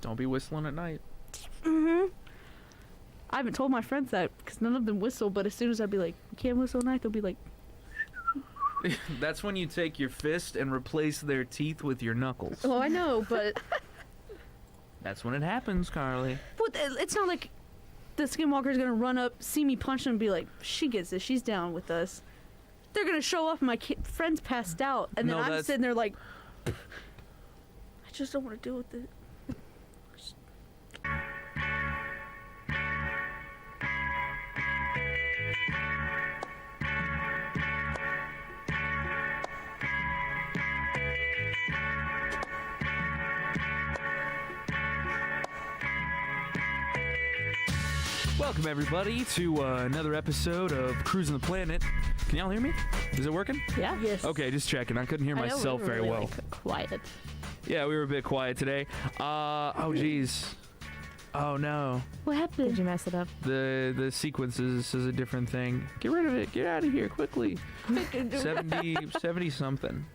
Don't be whistling at night. I haven't told my friends that because none of them whistle, but as soon as I'd be like, you can't whistle at night, they'll be like... That's when you take your fist and replace their teeth with your knuckles. Oh, I know, but... That's when it happens, Carly. But it's not like the skinwalker's gonna run up, see me punch him, and be like, she gets it, she's down with us. They're gonna show up and my friend's passed out, and then I'm sitting there like... I just don't want to deal with it. Welcome, everybody, to another episode of Cruisin The Planet. Can y'all hear me? Is it working? Yeah. Yes. Okay, just checking. I couldn't hear myself very well. Like, quiet. Yeah, we were a bit quiet today. Oh, jeez. Oh, no. What happened? Did you mess it up? The sequence is a different thing. Get rid of it. Get out of here quickly. 70 something.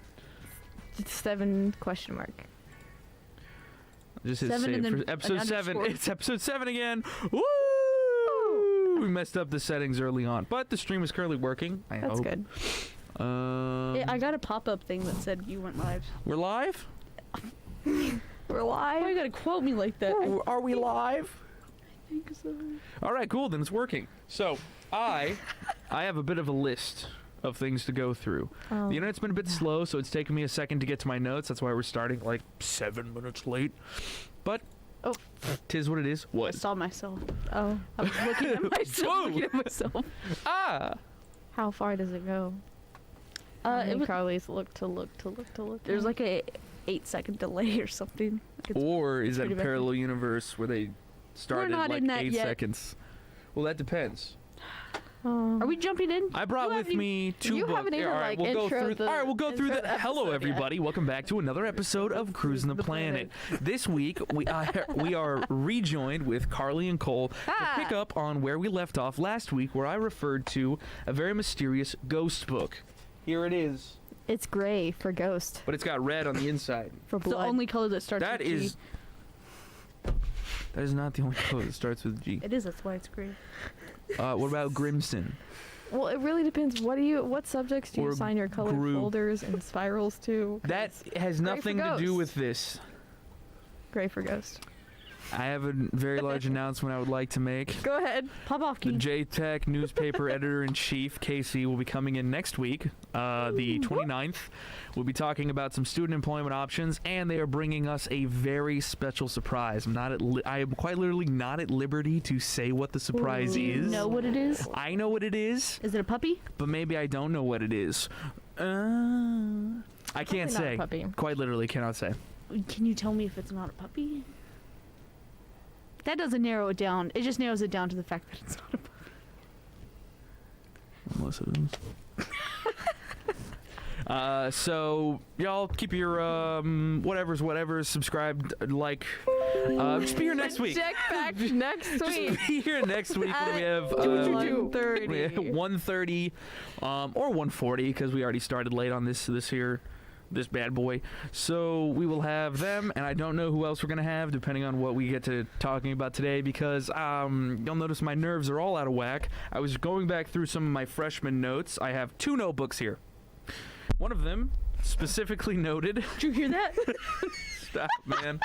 7 question mark. Just hit 7 and save then for episode an 7. underscore. It's episode 7 again. Woo! We messed up the settings early on, but the stream is currently working. I That's hope. good. I got a pop-up thing that said you went live. We're live? We're Why live. you gotta quote me like that? Are we live? I think so. All right, cool. Then it's working. So I have a bit of a list of things to go through. Oh. The internet's been a bit slow, so it's taken me a second to get to my notes. That's why we're starting like 7 minutes late. But Oh. tis what it is. I What? saw myself. Oh. I was looking at myself. Whoa. Looking at myself. Ah! How far does it go? It was, Carly's look. there's like a 8-second delay or something. Or is that a pretty bad. parallel universe where they started not like in that 8 yet. seconds? Well, that depends. Are we jumping in? I brought You with haven't me 2 you books. haven't even, All right, like, we'll go introed through. the- All right, we'll go through introed the. the Hello, episode everybody. Welcome back to another episode of Cruisin The Planet. This week we are rejoined with Carly and Cole to pick up on where we left off last week, where I referred to a very mysterious ghost book. Here it is, It's gray for ghost. but it's got red on the inside. For It's the blood. only color that starts That with G. is. That is not the only color that starts with G. It is, that's why it's green. What about Grimson? Well, it really depends. What subjects do you Or assign your colored group. folders and spirals to? 'Cause That has Gray for nothing to do ghosts. with this. Gray for ghost. I have a very large announcement I would like to make. Go ahead. Pop off, The King. J-Tech newspaper editor-in-chief, Casey, will be coming in next week, the 29th. We'll be talking about some student employment options, and they are bringing us a very special surprise. I am quite literally not at liberty to say what the surprise Do you is. know what it is? I know what it is, Is it a puppy? but maybe I don't know what it is. I can't not a say. puppy. Quite literally cannot say. Can you tell me if it's not a puppy? That doesn't narrow it down. It just narrows it down to the fact that it's not a puppy. Unless it is. So y'all keep your whatever's subscribed, like, just be here next week. Check back next Just week. be here next week when we have 1:30 or 1:40 because we already started late on this bad boy. So we will have them, and I don't know who else we're gonna have depending on what we get to talking about today, because you'll notice my nerves are all out of whack. I was going back through some of my freshman notes. I have 2 notebooks here. One of them specifically noted. Did you hear that? Stop, man.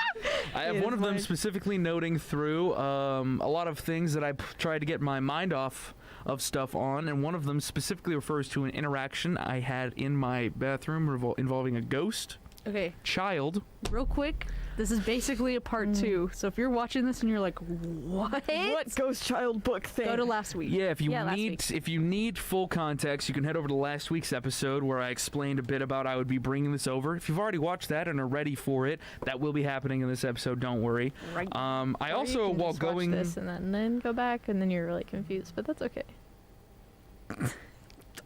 I have It one is of them mine. specifically noting through a lot of things that I tried to get my mind off of stuff on, and one of them specifically refers to an interaction I had in my bathroom involving a ghost Okay, child. real quick. This is basically a part 2. So if you're watching this and you're like, what? What ghost child book thing? Go to last week. Yeah, if you Yeah, last need full context, you can head over to last week's episode where I explained a bit about I would be bringing this over. If you've already watched that and are ready for it, that will be happening in this episode. Don't worry. Right. I Or also, you can while just watch going, this and then go back, and then you're really confused, but that's okay.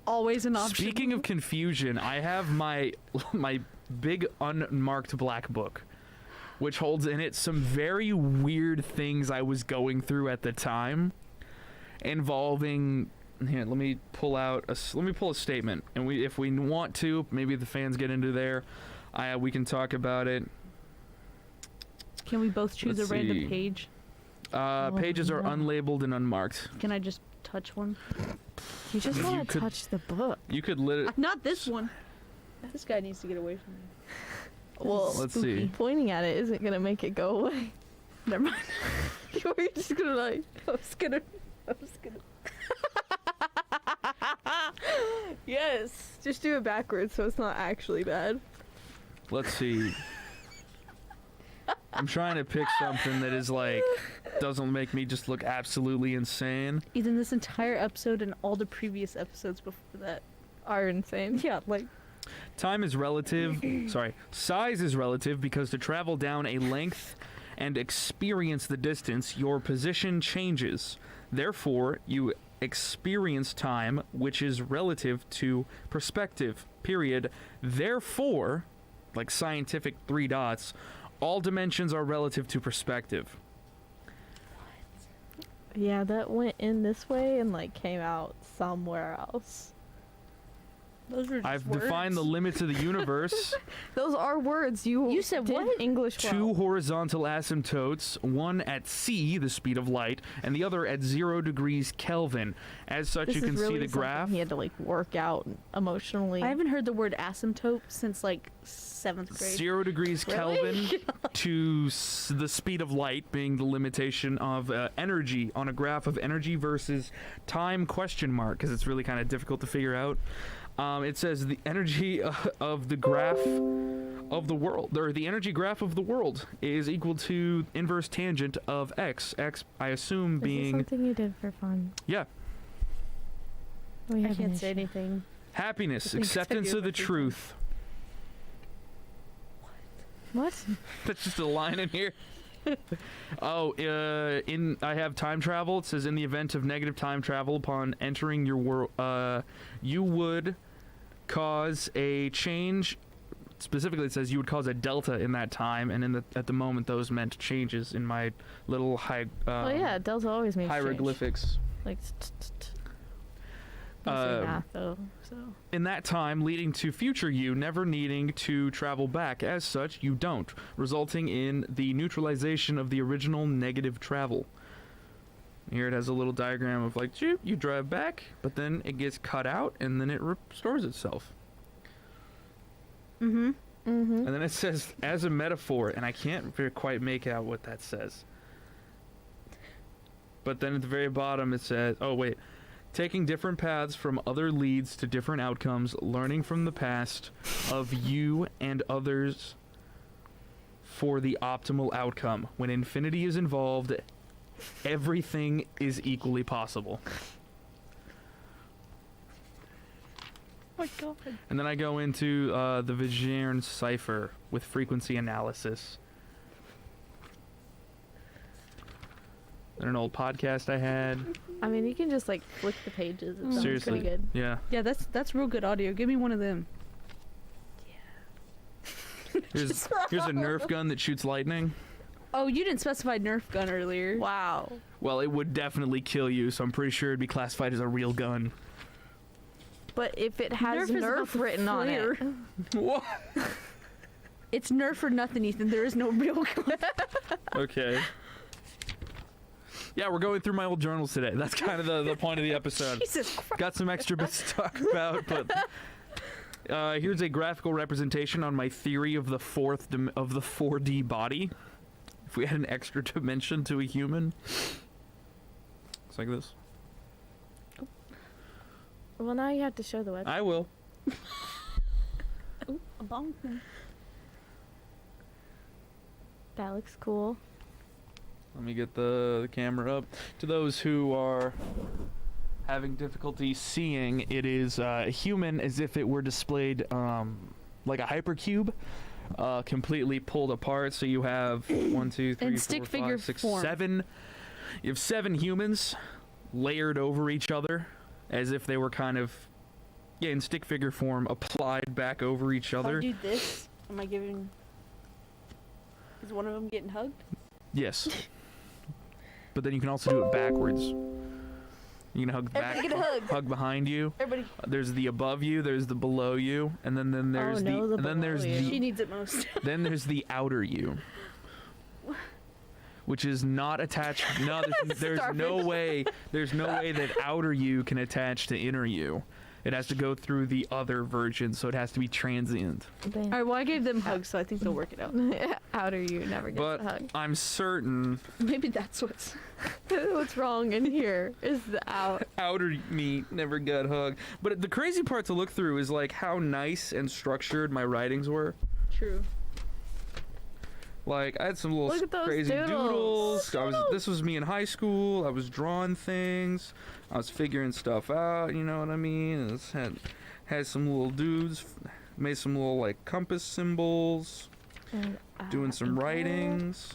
Always an option. speaking of confusion, I have my big unmarked black book, which holds in it some very weird things I was going through at the time, involving. Here, let me pull a statement, and if we want to, maybe the fans get into there. We can talk about it. Can we both choose Let's a random see. page? Pages are no. unlabeled and unmarked. Can I just touch one? You just You want to could- touch the book. You could lit. Not this one. This guy needs to get away from me. Well, Let's spooky. see. pointing at it isn't gonna make it go away. Never mind. You're just gonna like. I was gonna. Yes. Just do it backwards so it's not actually bad. Let's see. I'm trying to pick something that is like doesn't make me just look absolutely insane. Ethan, this entire episode and all the previous episodes before that. Are insane. Yeah, like Time is relative. Sorry, size is relative because to travel down a length and experience the distance, your position changes. Therefore, you experience time, which is relative to perspective. Period. Therefore, like scientific 3 dots, all dimensions are relative to perspective. Yeah, that went in this way and like came out somewhere else. those are just I've words. defined the limits of the universe. Those are words. You said did what? English Two well. horizontal asymptotes, one at c, the speed of light, and the other at 0 degrees Kelvin. As such, This you is can really see the something graph. He had to like work out emotionally. I haven't heard the word asymptote since like 7th grade. 0 degrees Really? Kelvin to the speed of light being the limitation of energy on a graph of energy versus time question mark, because it's really kind of difficult to figure out. It says the energy of the graph of the world, or the energy graph of the world, is equal to inverse tangent of x. X, I assume, Is this being something you did for fun? yeah, We I have an can't say issue. anything. happiness, I think it's acceptance gonna of be the over truth. What? That's just a line in here. Oh, I have time travel. It says in the event of negative time travel upon entering your world, you would cause a change. Specifically, it says you would cause a delta in that time, and at the moment, those meant changes in my little Well, yeah, Delta always means change. hieroglyphics. Like, mostly math though. So In that time, leading to future you never needing to travel back. As such, you don't, resulting in the neutralization of the original negative travel. Here it has a little diagram of like, shoot, you drive back, but then it gets cut out, and then it restores itself. Mm-hmm. And then it says, as a metaphor, and I can't quite make out what that says. But then at the very bottom it says, oh wait, taking different paths from other leads to different outcomes, learning from the past of you and others for the optimal outcome. When infinity is involved, everything is equally possible. Oh my god. And then I go into the Vigenère cipher with frequency analysis. And an old podcast I had. I mean, you can just like flick the pages. It sounds Seriously. pretty good. Yeah. Yeah, that's real good audio. Give me one of them. Here's a Nerf gun that shoots lightning. Oh, you didn't specify Nerf gun earlier. Wow. Well, it would definitely kill you, so I'm pretty sure it'd be classified as a real gun. But if it has Nerf is about Nerf to written on it, flare. What? It's Nerf or nothing, Ethan. There is no real gun. Okay. Yeah, we're going through my old journals today. That's kind of the point of the episode. Jesus Christ. Got some extra bits to talk about, but here's a graphical representation on my theory of the 4D body. If we had an extra dimension to a human, it's like this. well, now you have to show the website. I will. Ooh, a bong thing. That looks cool. Let me get the camera up. To those who are having difficulty seeing, it is human as if it were displayed like a hypercube, completely pulled apart. So you have 1, 2, 3, In 4, stick 5, figure 6, form. 7. You have 7 humans layered over each other as if they were kind of, in stick figure form, applied back over each If I other. do this, am I giving... Is one of them getting hugged? Yes. But then you can also do it backwards. You can hug back, Everybody get a hug. hug behind you. Everybody... There's the above you, there's the below you, and then there's no, the and then there's below you. She the needs it most. then there's the outer you. which is not attached. No, there's no way. There's no way that outer you can attach to inner you. It has to go through the other version, so it has to be transient. All right, well, I gave them hugs, so I think they'll work it out. Outer you never gets But a hug. I'm certain Maybe that's what's... What's wrong in here is the outer me never got hugged. But the crazy part to look through is like how nice and structured my writings were. True. Like I had some little Look at those crazy doodles. This was me in high school. I was drawing things. I was figuring stuff out. You know what I mean? It's had some little dudes, made some little like compass symbols, and, doing some writings.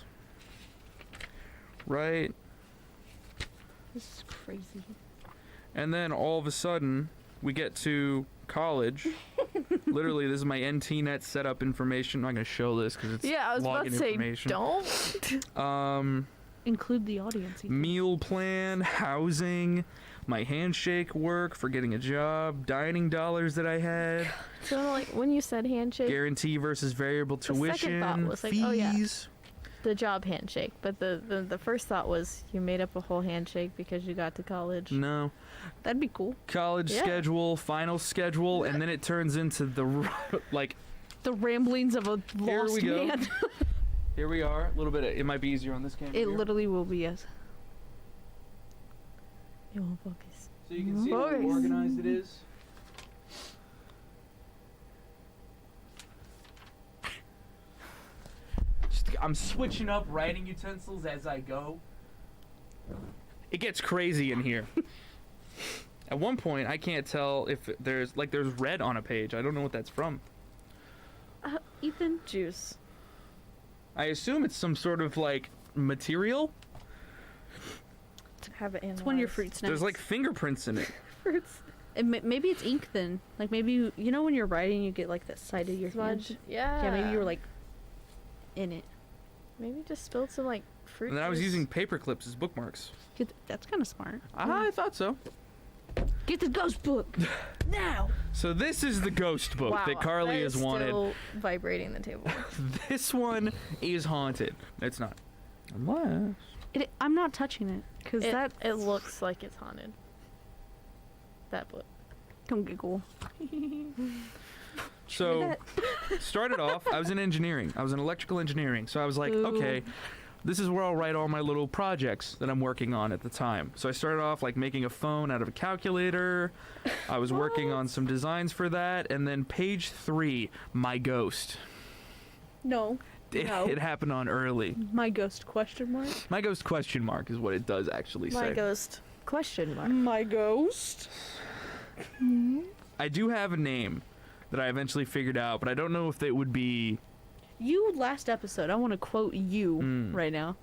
Right. This is crazy. And then all of a sudden, we get to college. Literally, this is my NTNet setup information. I'm not gonna show this because it's yeah, I was about login to say information. don't. Include the audience. Meal plan, housing, my handshake work for getting a job, dining dollars that I had, So like when you said handshake, guarantee versus variable second tuition, thought was like, fees. oh, yeah. the job handshake, but the first thought was you made up a whole handshake because you got to college. No. That'd be cool. College Yeah. schedule, final schedule, and then it turns into the like. The ramblings of a Here lost we go. man. Here we are. A little bit. It might be easier on this camera. It here. literally will be, yes. It won't focus. So you can see how Focus. organized it is. I'm switching up writing utensils as I go. It gets crazy in here. At one point, I can't tell if there's red on a page. I don't know what that's from. Ethan? Juice. I assume it's some sort of like material. Have it It's one of your fruit snacks. There's like fingerprints in it. fruits. Maybe it's ink then. Like maybe you know when you're writing, you get like that side of your Smudge. hand. Yeah. Yeah, maybe you were like in it. Maybe just spilled some like fruit. And then I was juice. using paper clips as bookmarks. That's kind of smart. I thought so. Get the ghost book now. So this is the ghost book Wow, that Carly that has is wanted. Still vibrating the table. This one is haunted. It's not. Unless. I'm not touching it because that it looks like it's haunted. That book. don't giggle. So, started off, I was in engineering. I was in electrical engineering. So I was like, Ooh. okay, this is where I'll write all my little projects that I'm working on at the time. So I started off like making a phone out of a calculator. I was working on some designs for that. And then page 3, my ghost. No. No. It happened on early. My ghost question mark. My ghost question mark is what it does actually My say. ghost question mark. My ghost. I do have a name that I eventually figured out, but I don't know if it would be. You last episode. I want to quote you right now.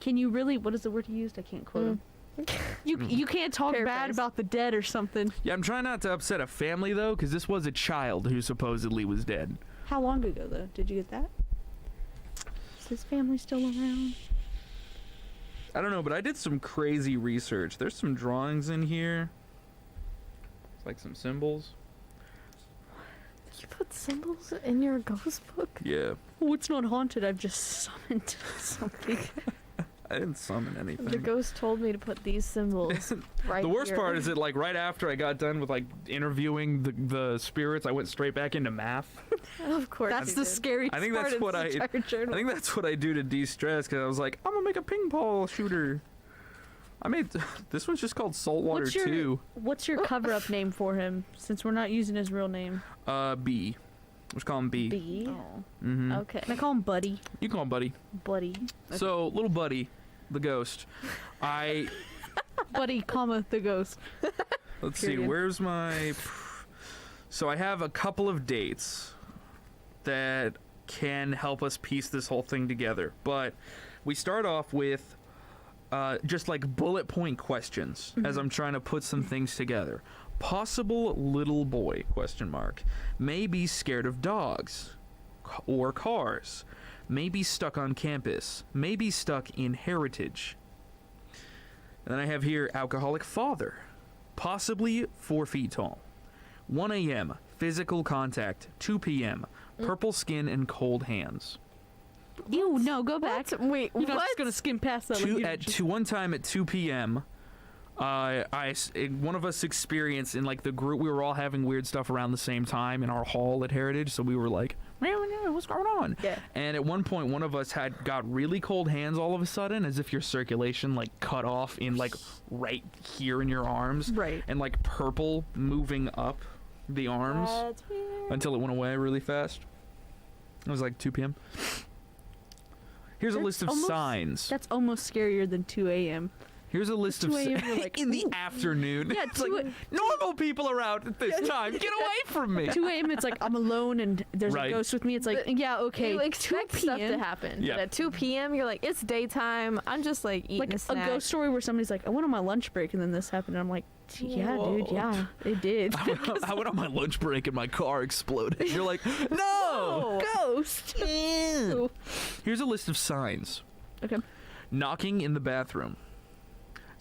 Can you really? What is the word you used? I can't quote him. You can't talk bad Paraphrase. about the dead or something. Yeah, I'm trying not to upset a family though, because this was a child who supposedly was dead. How long ago though? Did you get that? Is his family still around? I don't know, but I did some crazy research. There's some drawings in here. It's like some symbols. You put symbols in your ghost book? Yeah, Oh, it's not haunted. I've just summoned something. I didn't summon anything. The ghost told me to put these symbols right The worst here. part is that like right after I got done with like interviewing the spirits, I went straight back into math. Of course. That's you the did. scary I think part that's of what this I- entire journal. I think that's what I do to de-stress, because I was like, I'm gonna make a ping pong shooter. I made this one's just called Saltwater What's your- 2. What's your cover-up name for him? Since we're not using his real name. B. Let's call him B. B. Oh. Mm-hmm. Okay. Can I call him Buddy? You can call him Buddy. Buddy. So, little Buddy, the ghost. Buddy, comma the ghost. Let's see, Period. where's my... So I have a couple of dates that can help us piece this whole thing together. But we start off with just like bullet point questions as I'm trying to put some things together. Possible little boy, question mark. May be scared of dogs or cars. May be stuck on campus. May be stuck in heritage. And then I have here alcoholic father. Possibly 4 feet tall. 1 a.m. Physical contact. 2 p.m. Purple skin and cold hands. Ew, no, go back. Wait, You're not what? just gonna skim past that. One time at 2 p.m. One of us experienced in like the group, we were all having weird stuff around the same time in our hall at Heritage, so we were like, man, what's going on? Yeah. And at one point, one of us got really cold hands all of a sudden, as if your circulation like cut off in like right here in your arms, Right. and like purple moving up the arms That's weird. until it went away really fast. It was like 2 p.m. Here's a That's list of almost- signs. That's almost scarier than 2 a.m. Here's a list of 2 a.m. you're like, in the ooh. afternoon. Yeah, It's like, normal people are out at this time. Get away from me. 2 a.m. It's like I'm alone and there's Right. a ghost with me. It's like, yeah, okay. You 2 expect stuff to p.m. happen. Yeah. But at 2 p.m., you're like, it's daytime. I'm just like eating Like a a snack. ghost story where somebody's like, I went on my lunch break and then this happened. And I'm like, yeah, dude, Whoa. yeah, it did. I went on my lunch break and my car exploded. You're like, no! Oh, ghost. Ew. Here's a list of signs. Okay. Knocking in the bathroom.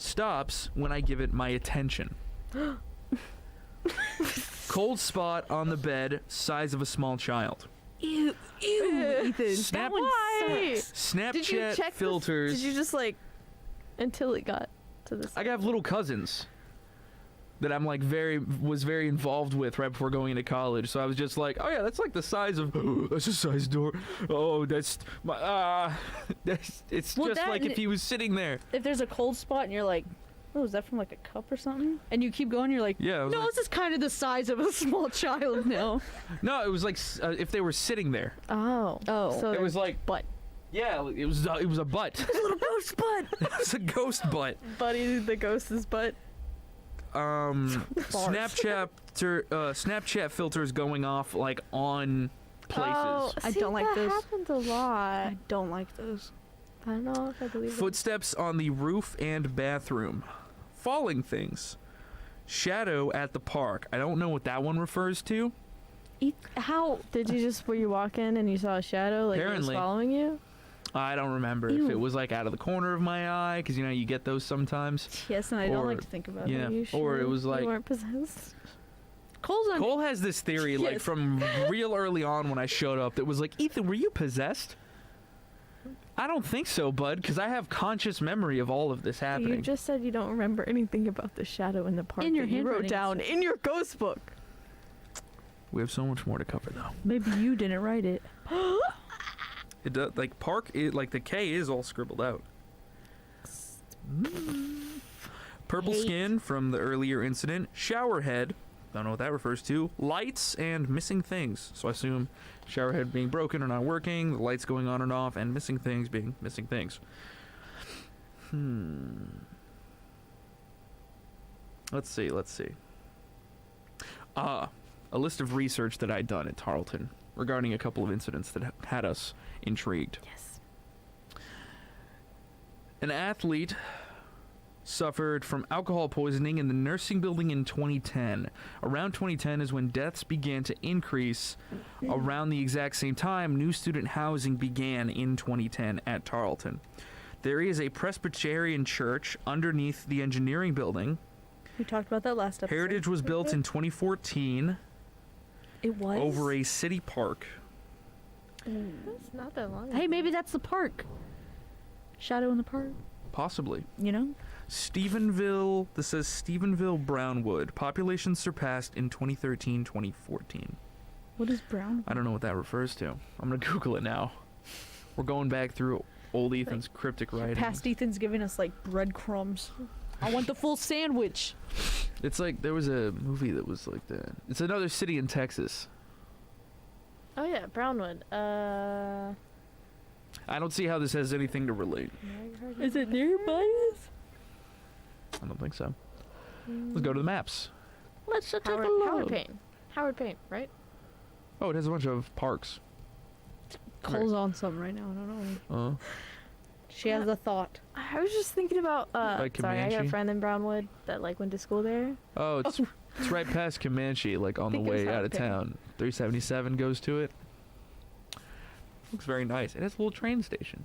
Stops when I give it my attention. Cold spot on the bed, size of a small child. Ew, Ethan. Snap- That one Why? sucks. Did you Snapchat check filters. Did you just like until it got to this? I have little cousins that I'm like was very involved with right before going into college. So I was just like, oh yeah, that's like the size of that's a size door. Oh, that's my it's Well, just that like and if he was sitting there. If there's a cold spot and you're like, oh, is that from like a cup or something? And you keep going, you're like, Yeah, I was no, like- this is kind of the size of a small child now. No, it was like if they were sitting there. Oh. Oh. So It was like Butt. yeah, it was a butt. A little ghost butt. It was a ghost butt. Buddy the ghost's butt. Snapchat filters going off like on places. Oh, I see, don't like that those. happens a lot. I don't like those. I don't know if I believe it. Footsteps on the roof and bathroom. Falling things. Shadow at the park. I don't know what that one refers to. How? Did you just, were you walking and you saw a shadow like it was Apparently. following you? I don't remember if Ew. it was like out of the corner of my eye, because you know you get those sometimes. Yes, and I don't Or- like to think about yeah. it. Are you or it sure was like- you weren't possessed. Cole's on. Cole has this theory, like Yes. from real early on when I showed up, that was like, Ethan, were you possessed? I don't think so, bud, because I have conscious memory of all of this happening. You just said you don't remember anything about the shadow in the park In your that you wrote handwriting. down in your ghost book. We have so much more to cover, though. Maybe you didn't write it. It does, like park, like the K is all scribbled out. Purple Hate. skin from the earlier incident. Shower head. Don't know what that refers to. Lights and missing things. So I assume shower head being broken or not working, the lights going on and off, and missing things being missing things. Let's see. A list of research that I'd done at Tarleton regarding a couple of incidents that had us intrigued. Yes. An athlete suffered from alcohol poisoning in the nursing building in 2010. Around 2010 is when deaths began to increase. Around the exact same time, new student housing began in 2010 at Tarleton. There is a Presbyterian church underneath the engineering building. We talked about that last episode. Heritage was built in 2014 It was. over a city park. That's not that long. Hey, maybe that's the park. Shadow in the park. Possibly. You know. Stephenville, this says Stephenville Brownwood. Population surpassed in 2013-2014. What is brown? I don't know what that refers to. I'm going to Google it now. We're going back through old Ethan's cryptic writing. Past Ethan's giving us like breadcrumbs. I want the full sandwich. It's like there was a movie that was like that. It's another city in Texas. Oh yeah, Brownwood. I don't see how this has anything to relate. Is it nearby us? I don't think so. Let's go to the maps. Let's just Howard, take a look. Howard Payne. Howard Payne, right? Oh, it has a bunch of parks. Cole's on something right now. I don't know. She has a thought. I was just thinking about. Like sorry, I got a Comanche? friend in Brownwood that like went to school there. Oh, it's right past Comanche, like on the Think it was way out Howard of Payne. town. 377 goes to it. Looks very nice. It has a little train station.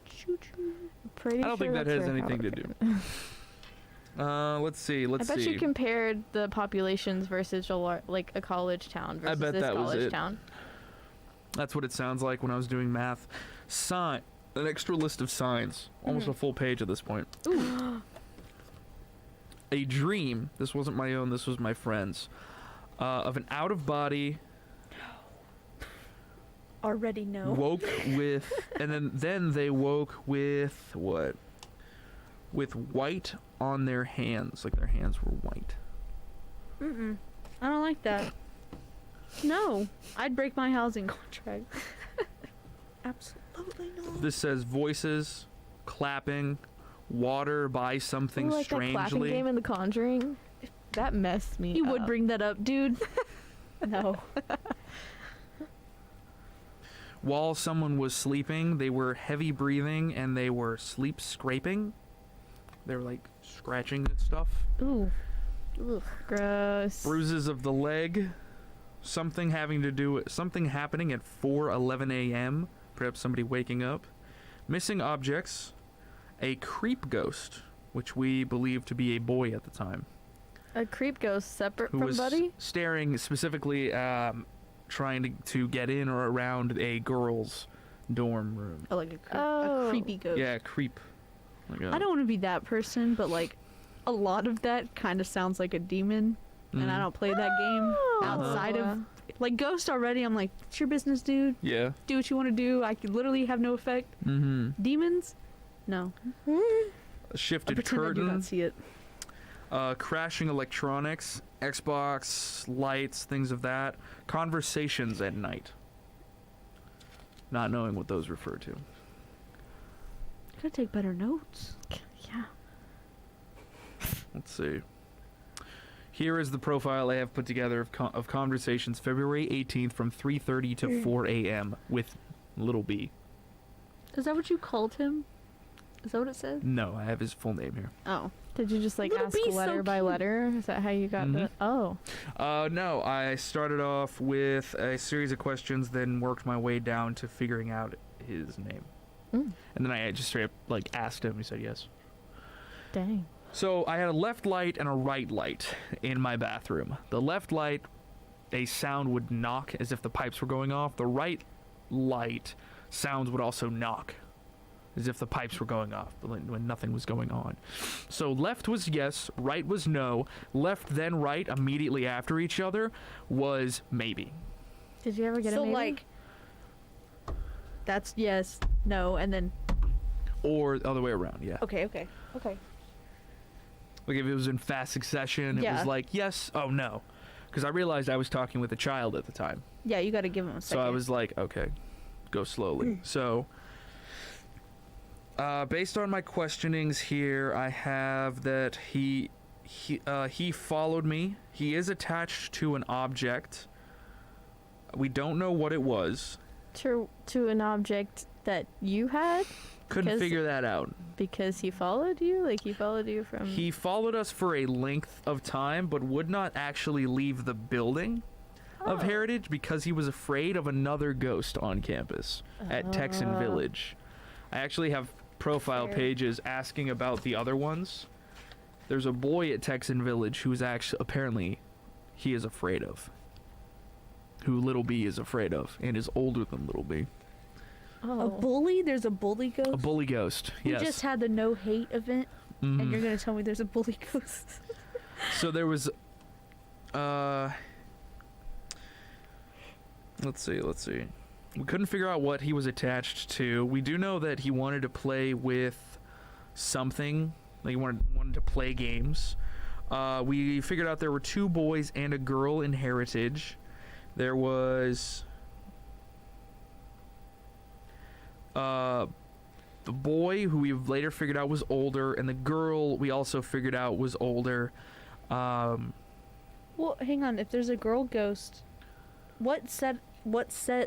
Choo choo. Pretty I don't think sure that has that's where anything to Howard do. Payne- Let's see. Let's I bet see. you compared the populations versus like a college town versus bet this that was college it. town. That's what it sounds like when I was doing math. An extra list of signs. Almost a full page at this point. Ooh. A dream. This wasn't my own. This was my friend's. Of an out-of-body. Already know. Woke with, and then they woke with what? With white on their hands, like their hands were white. Mm-mm. I don't like that. No, I'd break my housing contract. Absolutely not. This says voices, clapping, water by something like strangely. that clapping game in The Conjuring. That messed me You up. would bring that up, dude. No. While someone was sleeping, they were heavy breathing and they were sleep scraping. They were like scratching at stuff. Ooh. Ugh. Gross. Bruises of the leg. Something happening at 4:11 a.m. Perhaps somebody waking up. Missing objects. A creep ghost, which we believe to be a boy at the time. A creep ghost separate Who from was Buddy? staring specifically, trying to get in or around a girl's dorm room. Oh, like a Oh. creepy ghost. Yeah, creep. Like I don't want to be that person, but like a lot of that kind of sounds like a demon, and I don't play that game outside of like Ghost already. I'm like, it's your business, dude. Yeah. Do what you want to do. I could literally have no effect. Mm-hmm. Demons, no. A I shifted pretend I do curtain. not see it. Crashing electronics, Xbox, lights, things of that. Conversations at night. Not knowing what those refer to. Gotta take better notes. Yeah. Let's see. Here is the profile I have put together of conversations February 18th from 3:30 to 4 a.m. with little b. Is that what you called him? Is that what it said? No, I have his full name here. Oh. Did you just like Little ask B's so letter by cute. letter? Is that how you got the? Oh. No, I started off with a series of questions, then worked my way down to figuring out his name. Mm. And then I just straight up like asked him. He said yes. Dang. So I had a left light and a right light in my bathroom. The left light, a sound would knock as if the pipes were going off. The right light, sounds would also knock as if the pipes were going off when nothing was going on. So left was yes, right was no. Left then right immediately after each other was maybe. Did you ever get a So maybe? like, that's yes, no, and then Or the other way around, yeah. okay. Like if it was in fast succession, it Yeah. was like yes, oh no. Because I realized I was talking with a child at the time. Yeah, you gotta give him a So second. I was like, okay, go slowly. So, based on my questionings here, I have that he followed me. He is attached to an object. We don't know what it was. to an object that you had Couldn't Because- figure that out. because he followed you. Like he followed you from. He followed us for a length of time, but would not actually leave the building of Oh. Heritage because he was afraid of another ghost on campus at Texan Village. I actually have profile Fair. pages asking about the other ones. There's a boy at Texan Village who's actually apparently he is afraid of. Who Little B is afraid of and is older than Little B. Oh. a bully. There's a bully ghost. A bully ghost. We Yes. just had the no hate event, and Mhm. you're gonna tell me there's a bully ghost. So there was let's see. We couldn't figure out what he was attached to. We do know that he wanted to play with something. Like he wanted to play games. We figured out there were 2 boys and a girl in Heritage. There was the boy who we later figured out was older, and the girl we also figured out was older. Well, hang on. If there's a girl ghost, what set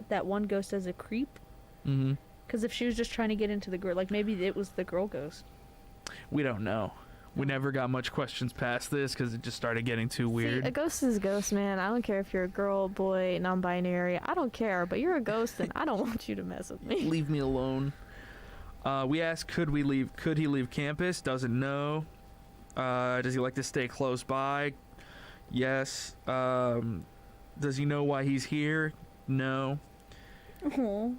that one ghost as a creep? Mm-hmm. Because if she was just trying to get into the girl, like maybe it was the girl ghost. We don't know. We never got much questions past this because it just started getting too weird. See, a ghost is a ghost, man. I don't care if you're a girl, boy, non-binary. I don't care, but you're a ghost, and I don't want you to mess with me. Leave me alone. We asked, could he leave campus? Doesn't know. Does he like to stay close by? Yes. Does he know why he's here? No. Oh,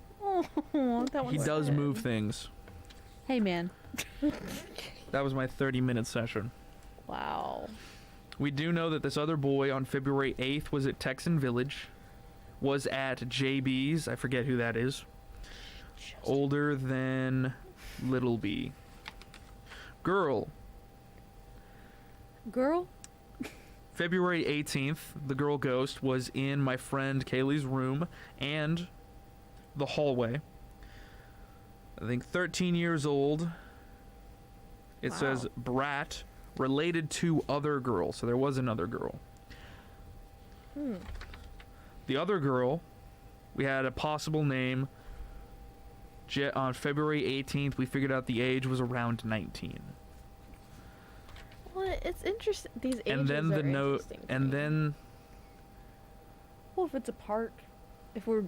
Oh, that He one's does sad. move things. Hey, man. That was my 30-minute session. Wow. We do know that this other boy on February 8th was at Texan Village, was at JB's, I forget who that is, older than Little B. Girl, February 18th, the girl ghost was in my friend Kaylee's room and the hallway. I think 13 years old. It Wow. says brat, related to other girl. So there was another girl. The other girl, we had a possible name. On February 18th, we figured out the age was around 19. Well, it's interesting. These ages And then the are note, interesting to and me. then Well, if it's a park, if we're,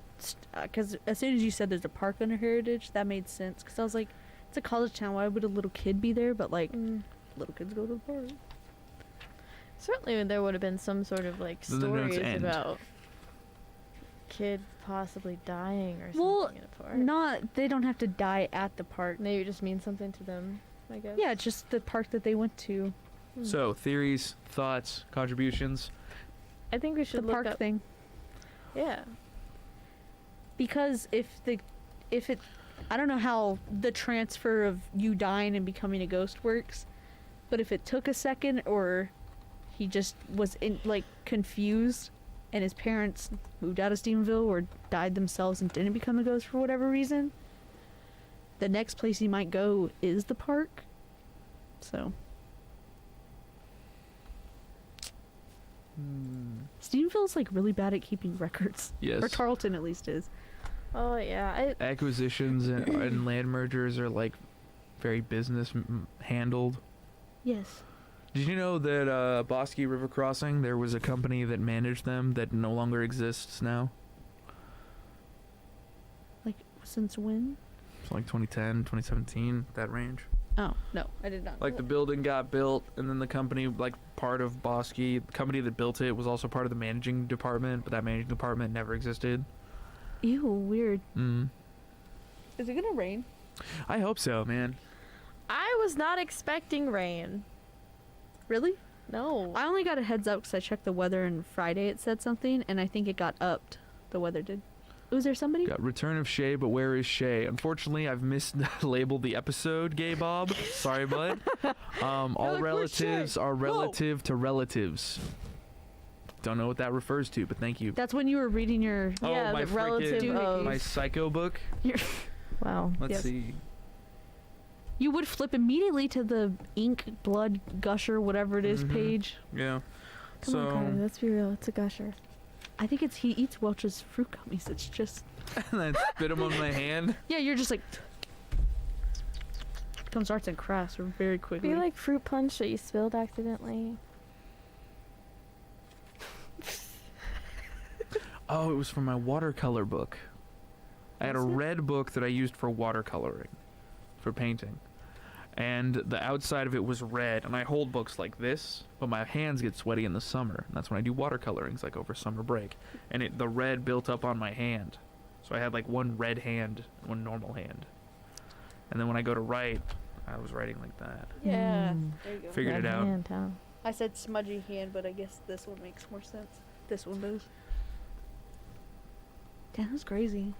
because as soon as you said there's a park under Heritage, that made sense. Because I was like, it's a college town. Why would a little kid be there? But like, little kids go to the park. Certainly, there would have been some sort of like Then the notes stories end. about kid possibly dying or something Well, in a park. Not, they don't have to die at the park. Maybe it just means something to them. I guess. Yeah, it's just the park that they went to. so theories, thoughts, contributions. I think we should The look park up. thing. Yeah. Because if it, I don't know how the transfer of you dying and becoming a ghost works, but if it took a second or he just was confused and his parents moved out of Stephenville or died themselves and didn't become a ghost for whatever reason, the next place he might go is the park. So Stephenville's like really bad at keeping records. Yes. Or Tarleton at least is. Oh yeah. Acquisitions and land mergers are like very business handled. Yes. Did you know that Bosque River Crossing, there was a company that managed them that no longer exists now? Like since when? It's like 2010, 2017, that range. Oh, no, I did not. Like the building got built, and then the company, like part of Bosque, the company that built it was also part of the managing department, but that managing department never existed. Ew, weird. Mm. Is it gonna rain? I hope so, man. I was not expecting rain. Really? No. I only got a heads up because I checked the weather and Friday it said something, and I think it got upped. The weather did. Was there somebody? Got Return of Shay, but where is Shay? Unfortunately, I've mislabeled the episode, Gay Bob. Sorry, bud. All where's relatives Shay? are Whoa. relative to relatives. Don't know what that refers to, but thank you. That's when you were reading your. Yeah, my the relative freaking- of. My psycho book. Wow. Let's Yes. see. You would flip immediately to the ink, blood, gusher, whatever it is Mhm. page. Yeah. Come so on, Carter, let's be real. It's a gusher. I think it's he eats Welch's fruit gummies. It's just. and I spit them on my hand. Yeah, you're just like. Comes arts and crafts very quickly. Be like fruit punch that you spilled accidentally. Oh, it was from my watercolor book. I had a Was it? red book that I used for watercoloring, for painting. And the outside of it was red, and I hold books like this, but my hands get sweaty in the summer. And that's when I do watercolorings, like over summer break. And the red built up on my hand. So I had like one red hand, one normal hand. And then when I go to write, I was writing like that. Yeah. There you go. Figured it Red out. hand, huh? I said smudgy hand, but I guess this one makes more sense. This one does. Damn, that's crazy.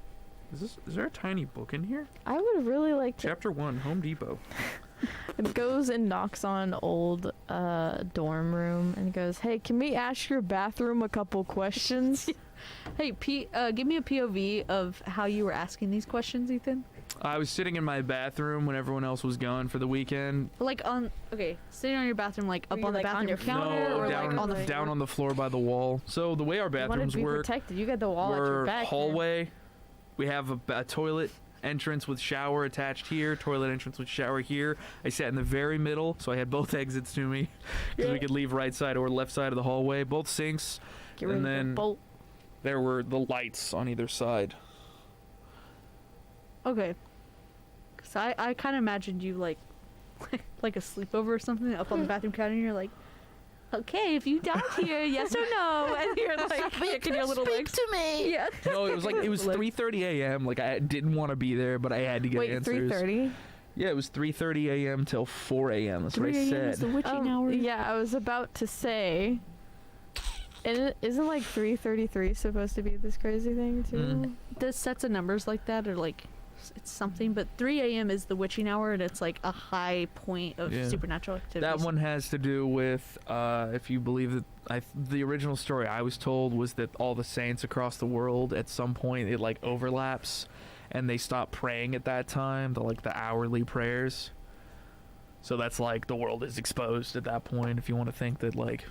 Is there a tiny book in here? I would really like to. Chapter 1, Home Depot. It goes and knocks on old dorm room and goes, "Hey, can we ask your bathroom a couple questions?" Hey, give me a POV of how you were asking these questions, Ethan. I was sitting in my bathroom when everyone else was gone for the weekend. Like sitting on your bathroom, like Were up you, on the like, on bathroom your counter, No, or down, like on the floor? down on the floor by the wall. So the way our You want bathrooms to be work, protected. You got the wall at your we're back. man. hallway. We have a toilet entrance with shower attached here, toilet entrance with shower here. I sat in the very middle, so I had both exits to me because we could leave right side or left side of the hallway. Both sinks, Get rid and of the then bolt. there were the lights on either side. Okay. So I kind of imagined you like a sleepover or something up on the bathroom counter, and you're like, okay, if you died here, yes or no? And you're like kicking your little legs. to me. Yeah. No, it was 3:30 a.m. Like I didn't want to be there, but I had to get Wait, answers. 3:30? Yeah, it was 3:30 a.m. till 4 a.m. That's what 3 I a.m. is the said. witching hour. Yeah, I was about to say. And isn't like 3:33 supposed to be this crazy thing too? Mm. The sets of numbers like that are like, it's something, but 3 a.m. is the witching hour, and it's like a high point of supernatural activity. That one has to do with, if you believe that, the original story I was told was that all the saints across the world, at some point, it like overlaps, and they stop praying at that time, the hourly prayers. So that's like the world is exposed at that point, if you want to think that like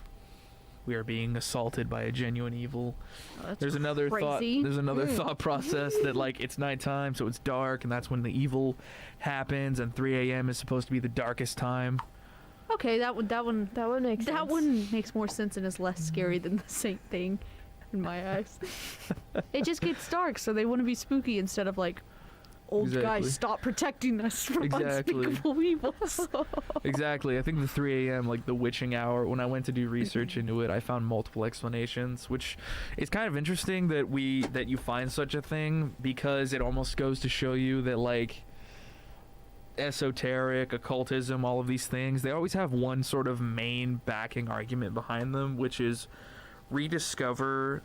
we are being assaulted by a genuine evil. Oh, that's There's another thought. crazy. There's another thought process that like it's nighttime, so it's dark, and that's when the evil happens. And 3 a.m. is supposed to be the darkest time. Okay, that one makes sense. that one makes more sense and is less scary than the same thing in my eyes. It just gets dark, so they want to be spooky instead of like, old Exactly. guys, stop protecting us from Exactly. unspeakable evils. Exactly. I think the 3 a.m. like the witching hour. When I went to do research into it, I found multiple explanations, which is kind of interesting that you find such a thing, because it almost goes to show you that like esoteric, occultism, all of these things, they always have one sort of main backing argument behind them, which is rediscover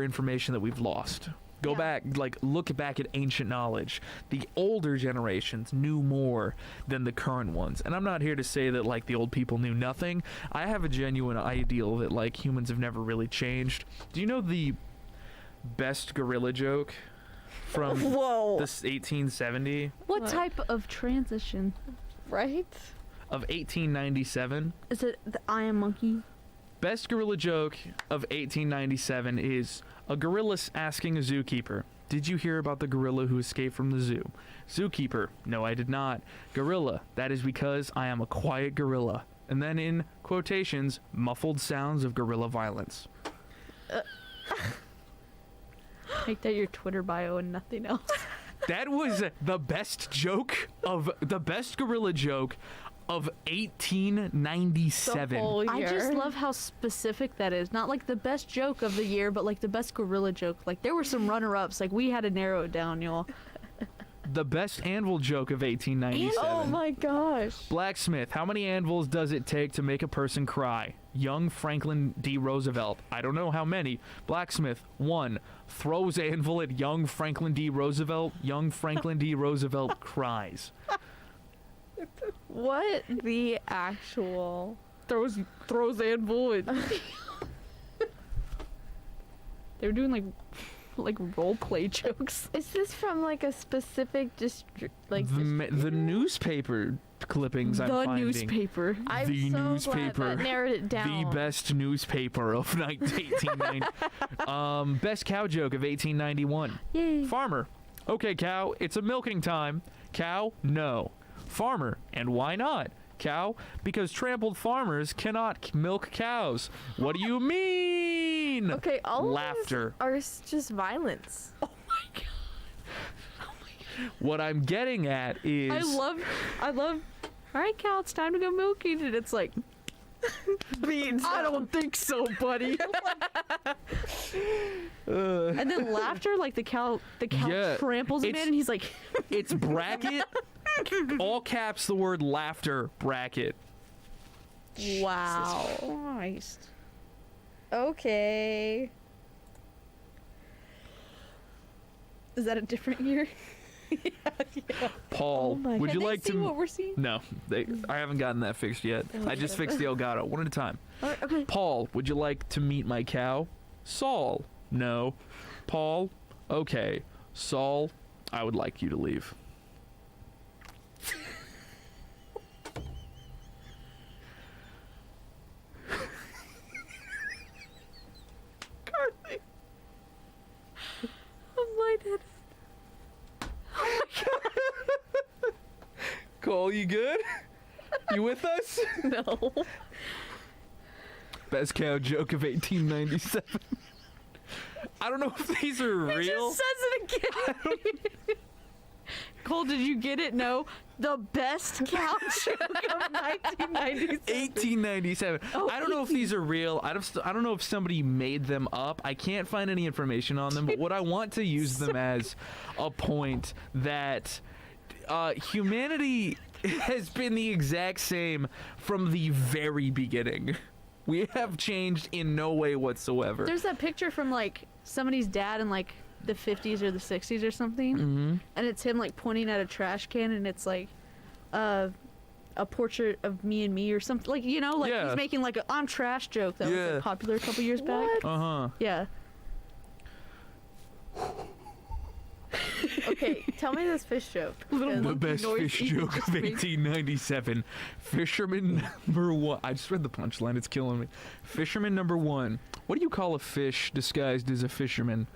information that we've lost. Go back, like look back at ancient knowledge. The older generations knew more than the current ones. And I'm not here to say that like the old people knew nothing. I have a genuine ideal that like humans have never really changed. Do you know the best gorilla joke from Whoa. this 1870 What type of transition? Right? of 1897? Is it the Iron Monkey? Best gorilla joke of 1897 is a gorilla asking a zookeeper, "Did you hear about the gorilla who escaped from the zoo?" Zookeeper, "No, I did not." Gorilla, "That is because I am a quiet gorilla." And then in quotations, muffled sounds of gorilla violence. Make that your Twitter bio and nothing else. That was the best gorilla joke of 1897. The whole year. I just love how specific that is. Not like the best joke of the year, but like the best gorilla joke. Like there were some runner-ups. Like we had to narrow it down, y'all. The best anvil joke of 1897. Oh my gosh. Blacksmith, "How many anvils does it take to make a person cry?" Young Franklin D. Roosevelt, "I don't know how many." Blacksmith, 1. Throws anvil at young Franklin D. Roosevelt. Young Franklin D. Roosevelt cries. What the actual? Throws anvil. And they were doing like role play jokes. Is this from like a specific The newspaper clippings I'm The finding. newspaper. I'm The so newspaper. glad that narrowed it down. The best newspaper of 1890. Best cow joke of 1891. Yay. Farmer, "Okay, cow, it's a milking time." Cow, "No." Farmer, "And why not?" Cow, "Because trampled farmers cannot milk cows." "What do you mean?" Okay, all Laughter. of these are just violence. Oh my god. What I'm getting at is I love. All right, Cal, it's time to go milking, and it's like, I don't think so, buddy. And then laughter, like the cow Yeah, tramples him it's- in, and he's like, it's bracket, all caps, the word laughter, bracket. Wow. Christ. Okay. Is that a different year? Paul, Oh my- would Can you they like see to? what we're seeing? No, I haven't gotten that fixed yet. I just fixed the Elgato, one at a time. All right, okay. Paul, would you like to meet my cow? Saul, no. Paul, okay. Saul, I would like you to leave. I'm lightheaded. Cole, you good? You with us? No. Best cow joke of 1897. I don't know if these are It real. just says it again. Cole, did you get it? No. The best couch joke of 1997. 1897. Oh, I don't know if these are real. I don't know if somebody made them up. I can't find any information on them. But what I want to use them as a point that humanity has been the exact same from the very beginning. We have changed in no way whatsoever. There's that picture from like somebody's dad in like the 50s or the 60s or something, and it's him like pointing at a trash can, and it's like a portrait of me and me or something, like, you know, like he's making like a I'm trash joke that was like, popular a couple years back. Yeah. Okay, tell me this fish joke. The best fish joke of 1897. Fisherman number one. I just read the punchline. It's killing me. Fisherman number one. What do you call a fish disguised as a fisherman?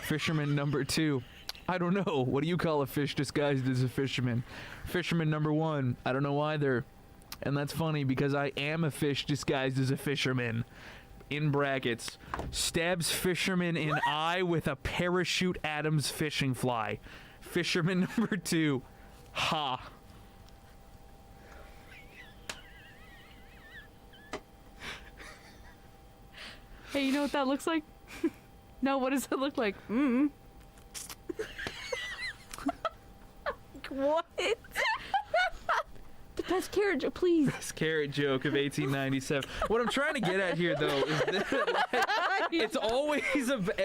Fisherman number two. I don't know. What do you call a fish disguised as a fisherman? Fisherman number one. I don't know either. And that's funny because I am a fish disguised as a fisherman. In brackets, stabs fisherman in eye with a parachute Adams fishing fly. Fisherman number two. Ha. Hey, you know what that looks like? No, what does it look like? What? The best carrot joke, please. Best carrot joke of 1897. What I'm trying to get at here, though, is that it's always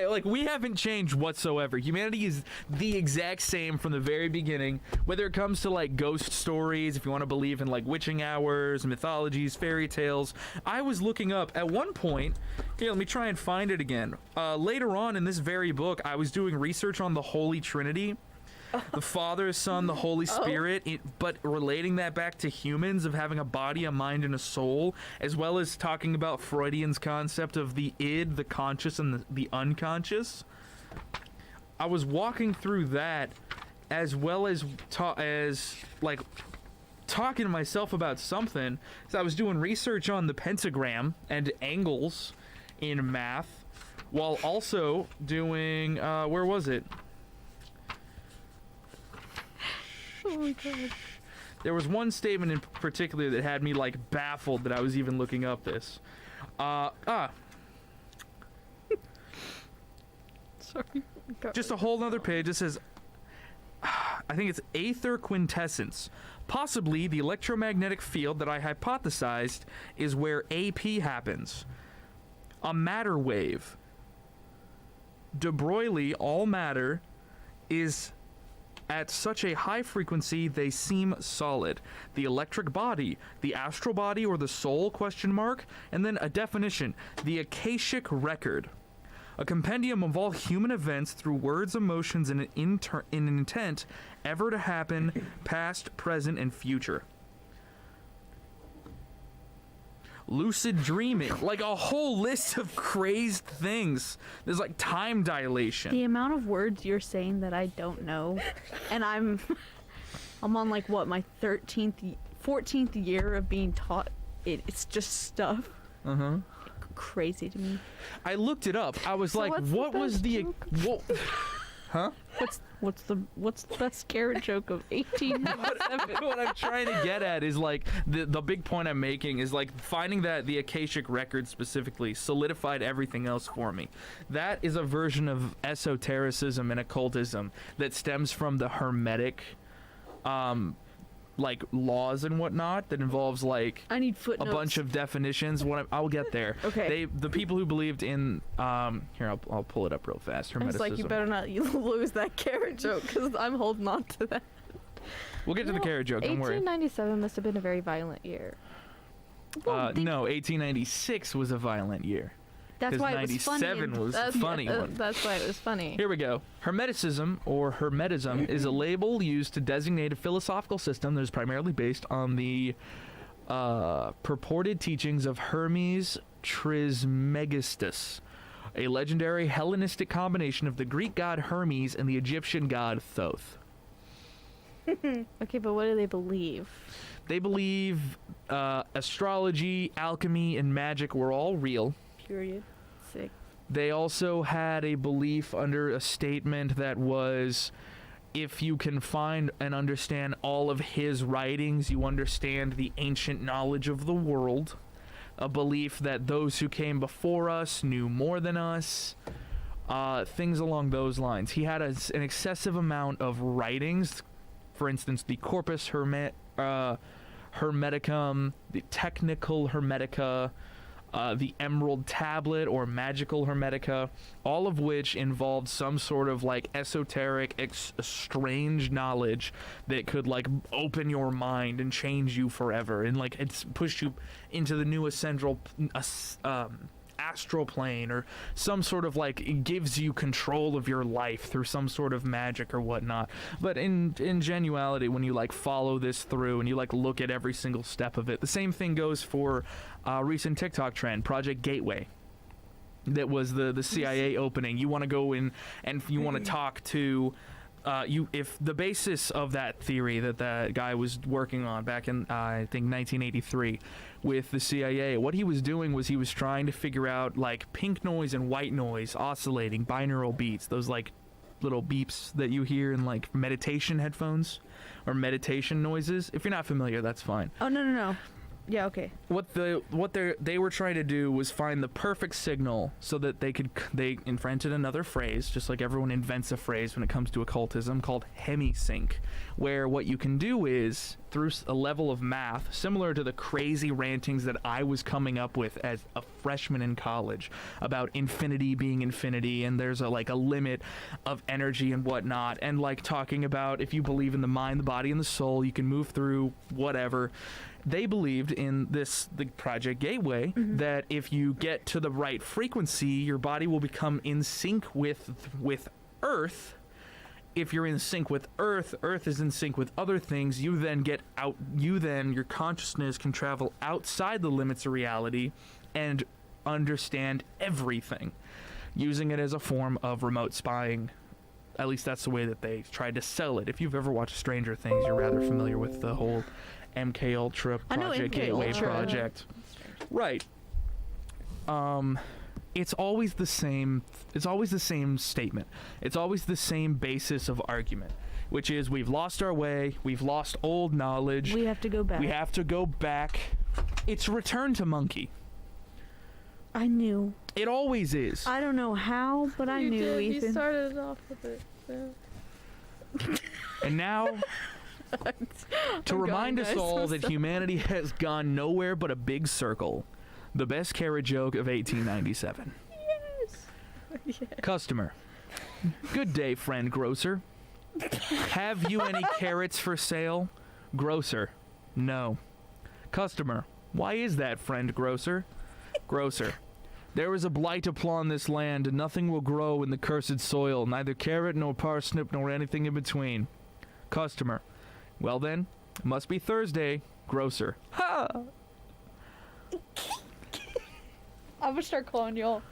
like we haven't changed whatsoever. Humanity is the exact same from the very beginning. Whether it comes to like ghost stories, if you want to believe in like witching hours, mythologies, fairy tales. I was looking up at one point. Here, let me try and find it again. Later on in this very book, I was doing research on the Holy Trinity. The Father, Son, the Holy Spirit, but relating that back to humans of having a body, a mind, and a soul, as well as talking about Freudian's concept of the id, the conscious, and the unconscious. I was walking through that, as well as talking to myself about something. So I was doing research on the pentagram and angles in math, while also doing where was it? Oh my god. There was one statement in particular that had me like baffled that I was even looking up this. Sorry. Just a whole other page. It says, I think it's aether quintessence. Possibly the electromagnetic field that I hypothesized is where AP happens. A matter wave. De Broglie, all matter, is at such a high frequency they seem solid. The electric body, the astral body or the soul, question mark, and then a definition, the Akashic record. A compendium of all human events through words, emotions, and an intent ever to happen, past, present, and future. Lucid dreaming, like a whole list of crazed things. There's like time dilation. The amount of words you're saying that I don't know, and I'm on like what, my 14th year of being taught it. It's just stuff. Crazy to me. I looked it up. I was so like, what was the huh? What's the best carrot joke of 1897? What I'm trying to get at is like the big point I'm making is like finding that the Akashic record specifically solidified everything else for me. That is a version of esotericism and occultism that stems from the Hermetic like laws and whatnot that involves like I need footnotes. A bunch of definitions. I'll get there. Okay. The people who believed in here I'll pull it up real fast. Hermeticism. It's like you better not lose that carrot joke because I'm holding on to that. We'll get to the carrot joke. Don't worry. 1897 must have been a very violent year. No, 1896 was a violent year. That's why it was funny. 97 was a funny one. That's why it was funny. Here we go. Hermeticism, or Hermetism, is a label used to designate a philosophical system that is primarily based on the purported teachings of Hermes Trismegistus, a legendary Hellenistic combination of the Greek god Hermes and the Egyptian god Thoth. Okay, but what do they believe? They believe astrology, alchemy, and magic were all real. Period. Sick. They also had a belief under a statement that was if you can find and understand all of his writings, you understand the ancient knowledge of the world, a belief that those who came before us knew more than us, things along those lines. He had an excessive amount of writings, for instance, the Corpus Hermeticum, the Technical Hermetica, the Emerald Tablet or Magical Hermetica, all of which involved some sort of like esoteric, strange knowledge that could like open your mind and change you forever, and like it's pushed you into the new astral plane, or some sort of like it gives you control of your life through some sort of magic or whatnot. But in genuality, when you like follow this through and you like look at every single step of it, the same thing goes for recent TikTok trend, Project Gateway. That was the CIA opening. You want to go in and you want to talk to if the basis of that theory that that guy was working on back in I think 1983 with the CIA, what he was doing was he was trying to figure out like pink noise and white noise oscillating binaural beats, those like little beeps that you hear in like meditation headphones or meditation noises. If you're not familiar, that's fine. Oh no. Yeah, okay. What they were trying to do was find the perfect signal so that they invented another phrase, just like everyone invents a phrase when it comes to occultism, called hemisync, where what you can do is through a level of math similar to the crazy rantings that I was coming up with as a freshman in college about infinity being infinity, and there's a limit of energy and whatnot, and like talking about if you believe in the mind, the body, and the soul, you can move through whatever. They believed in the Project Gateway, that if you get to the right frequency, your body will become in sync with Earth. If you're in sync with Earth is in sync with other things, you then your consciousness can travel outside the limits of reality and understand everything, using it as a form of remote spying. At least that's the way that they tried to sell it. If you've ever watched Stranger Things, you're rather familiar with the whole MK Ultra Project Gateway project. Right. It's always the same statement. It's always the same basis of argument, which is we've lost our way, we've lost old knowledge. We have to go back. It's return to monkey. I knew. It always is. I don't know how, but I knew, Ethan. You started off with it. Yeah. And now, to remind us all that humanity has gone nowhere but a big circle, the best carrot joke of 1897. Yes. Customer. Good day, friend grocer. Have you any carrots for sale? Grocer. No. Customer. Why is that, friend grocer? Grocer. There is a blight upon this land, and nothing will grow in the cursed soil, neither carrot nor parsnip nor anything in between. Customer. Well then, it must be Thursday. Grocer. Ha! I'm gonna start calling y'all.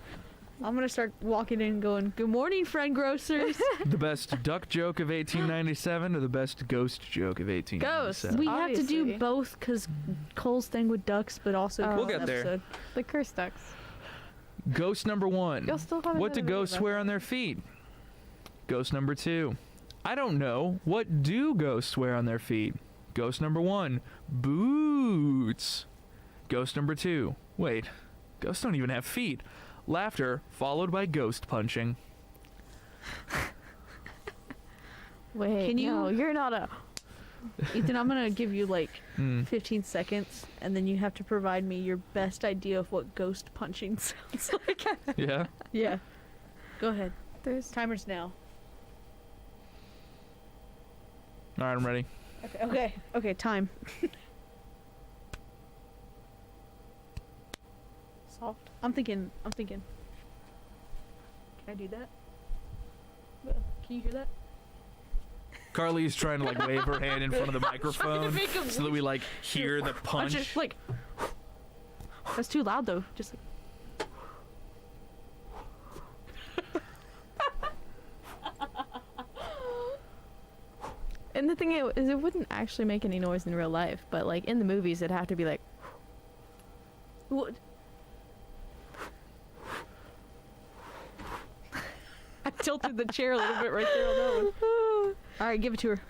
I'm gonna start walking in and going, "Good morning, friend grocers." The best duck joke of 1897 or the best ghost joke of 1897? We have to do Obviously. both because Cole's thing with ducks, but also We'll get there. episode. The cursed ducks. Ghost number 1. Y'all still haven't What do done a video ghosts about wear that. on their feet? Ghost number 2. I don't know. What do ghosts wear on their feet? Ghost number 1. Boots. Ghost number 2. Wait. Ghosts don't even have feet. Laughter followed by ghost punching. Wait, Can you- no, you're not a... Ethan, I'm gonna give you like 15 seconds, and then you have to provide me your best idea of what ghost punching sounds like. Yeah? Yeah. Go ahead. There's... Timer's now. All right, I'm ready. Okay. Time. Soft. I'm thinking. Can I do that? Can you hear that? Carly's trying to like wave her hand in front of the microphone make a so that we like hear the punch. Just like. That's too loud though. Just like. And the thing is, it wouldn't actually make any noise in real life, but like in the movies, it'd have to be like... What? I tilted the chair a little bit right there on that one. All right, give it to her.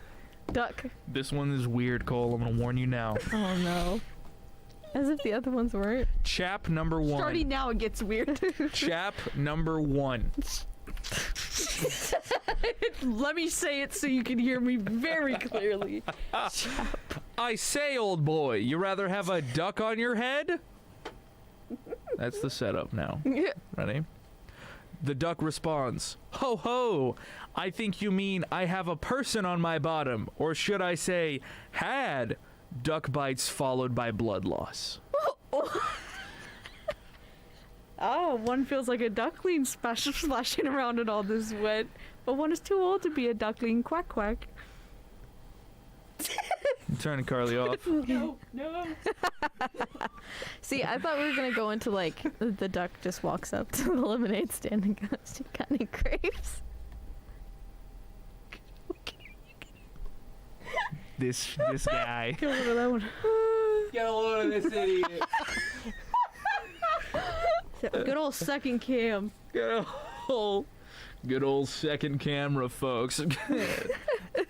Duck. This one is weird, Cole. I'm gonna warn you now. Oh no. As if the other ones weren't. Chap number 1. Starting now, it gets weird. Chap number 1. Let me say it so you can hear me very clearly. I say, old boy, you rather have a duck on your head? That's the setup now. Ready? The duck responds, ho ho, I think you mean I have a person on my bottom, or should I say, had duck bites followed by blood loss. Oh, one feels like a duckling splashing around in all this wet, but one is too old to be a duckling. Quack quack. I'm turning Carly off. No. See, I thought we were gonna go into like the duck just walks up to the lemonade stand and goes, "You got any grapes?" This guy. Get rid of that one. Get a load of this idiot. Good old second cam. Good old second camera, folks.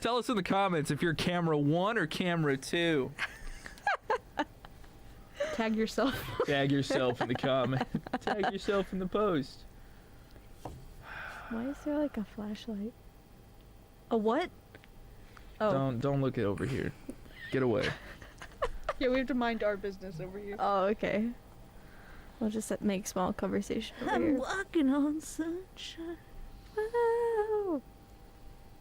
Tell us in the comments if you're camera 1 or camera 2. Tag yourself. Tag yourself in the comment. Tag yourself in the post. Why is there like a flashlight? A what? Oh. Don't look it over here. Get away. Yeah, we have to mind our business over here. Oh, okay. We'll just make small conversation over I'm here. walking on sunshine. Wow.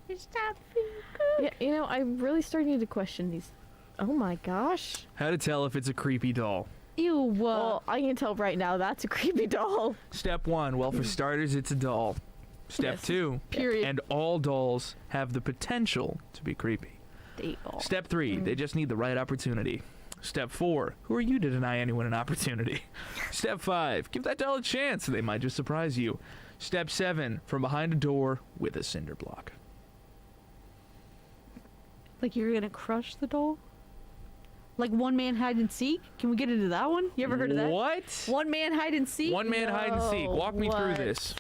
It's time to feel good. Yeah, you know, I'm really starting to question these. Oh my gosh. How to tell if it's a creepy doll. Ew. Well, I can tell right now that's a creepy doll. Step 1, well, for starters, it's a doll. Step Yes. 2, Period. and all dolls have the potential to be creepy. Date ball. Step 3, they just need the right opportunity. Step 4, who are you to deny anyone an opportunity? Step 5, give that doll a chance, they might just surprise you. Step 7, from behind a door with a cinder block. Like you're gonna crush the doll? Like one man hide and seek? Can we get into that one? You ever heard of that? What? One man hide and seek? One man hide and seek. No, Walk me through what? this.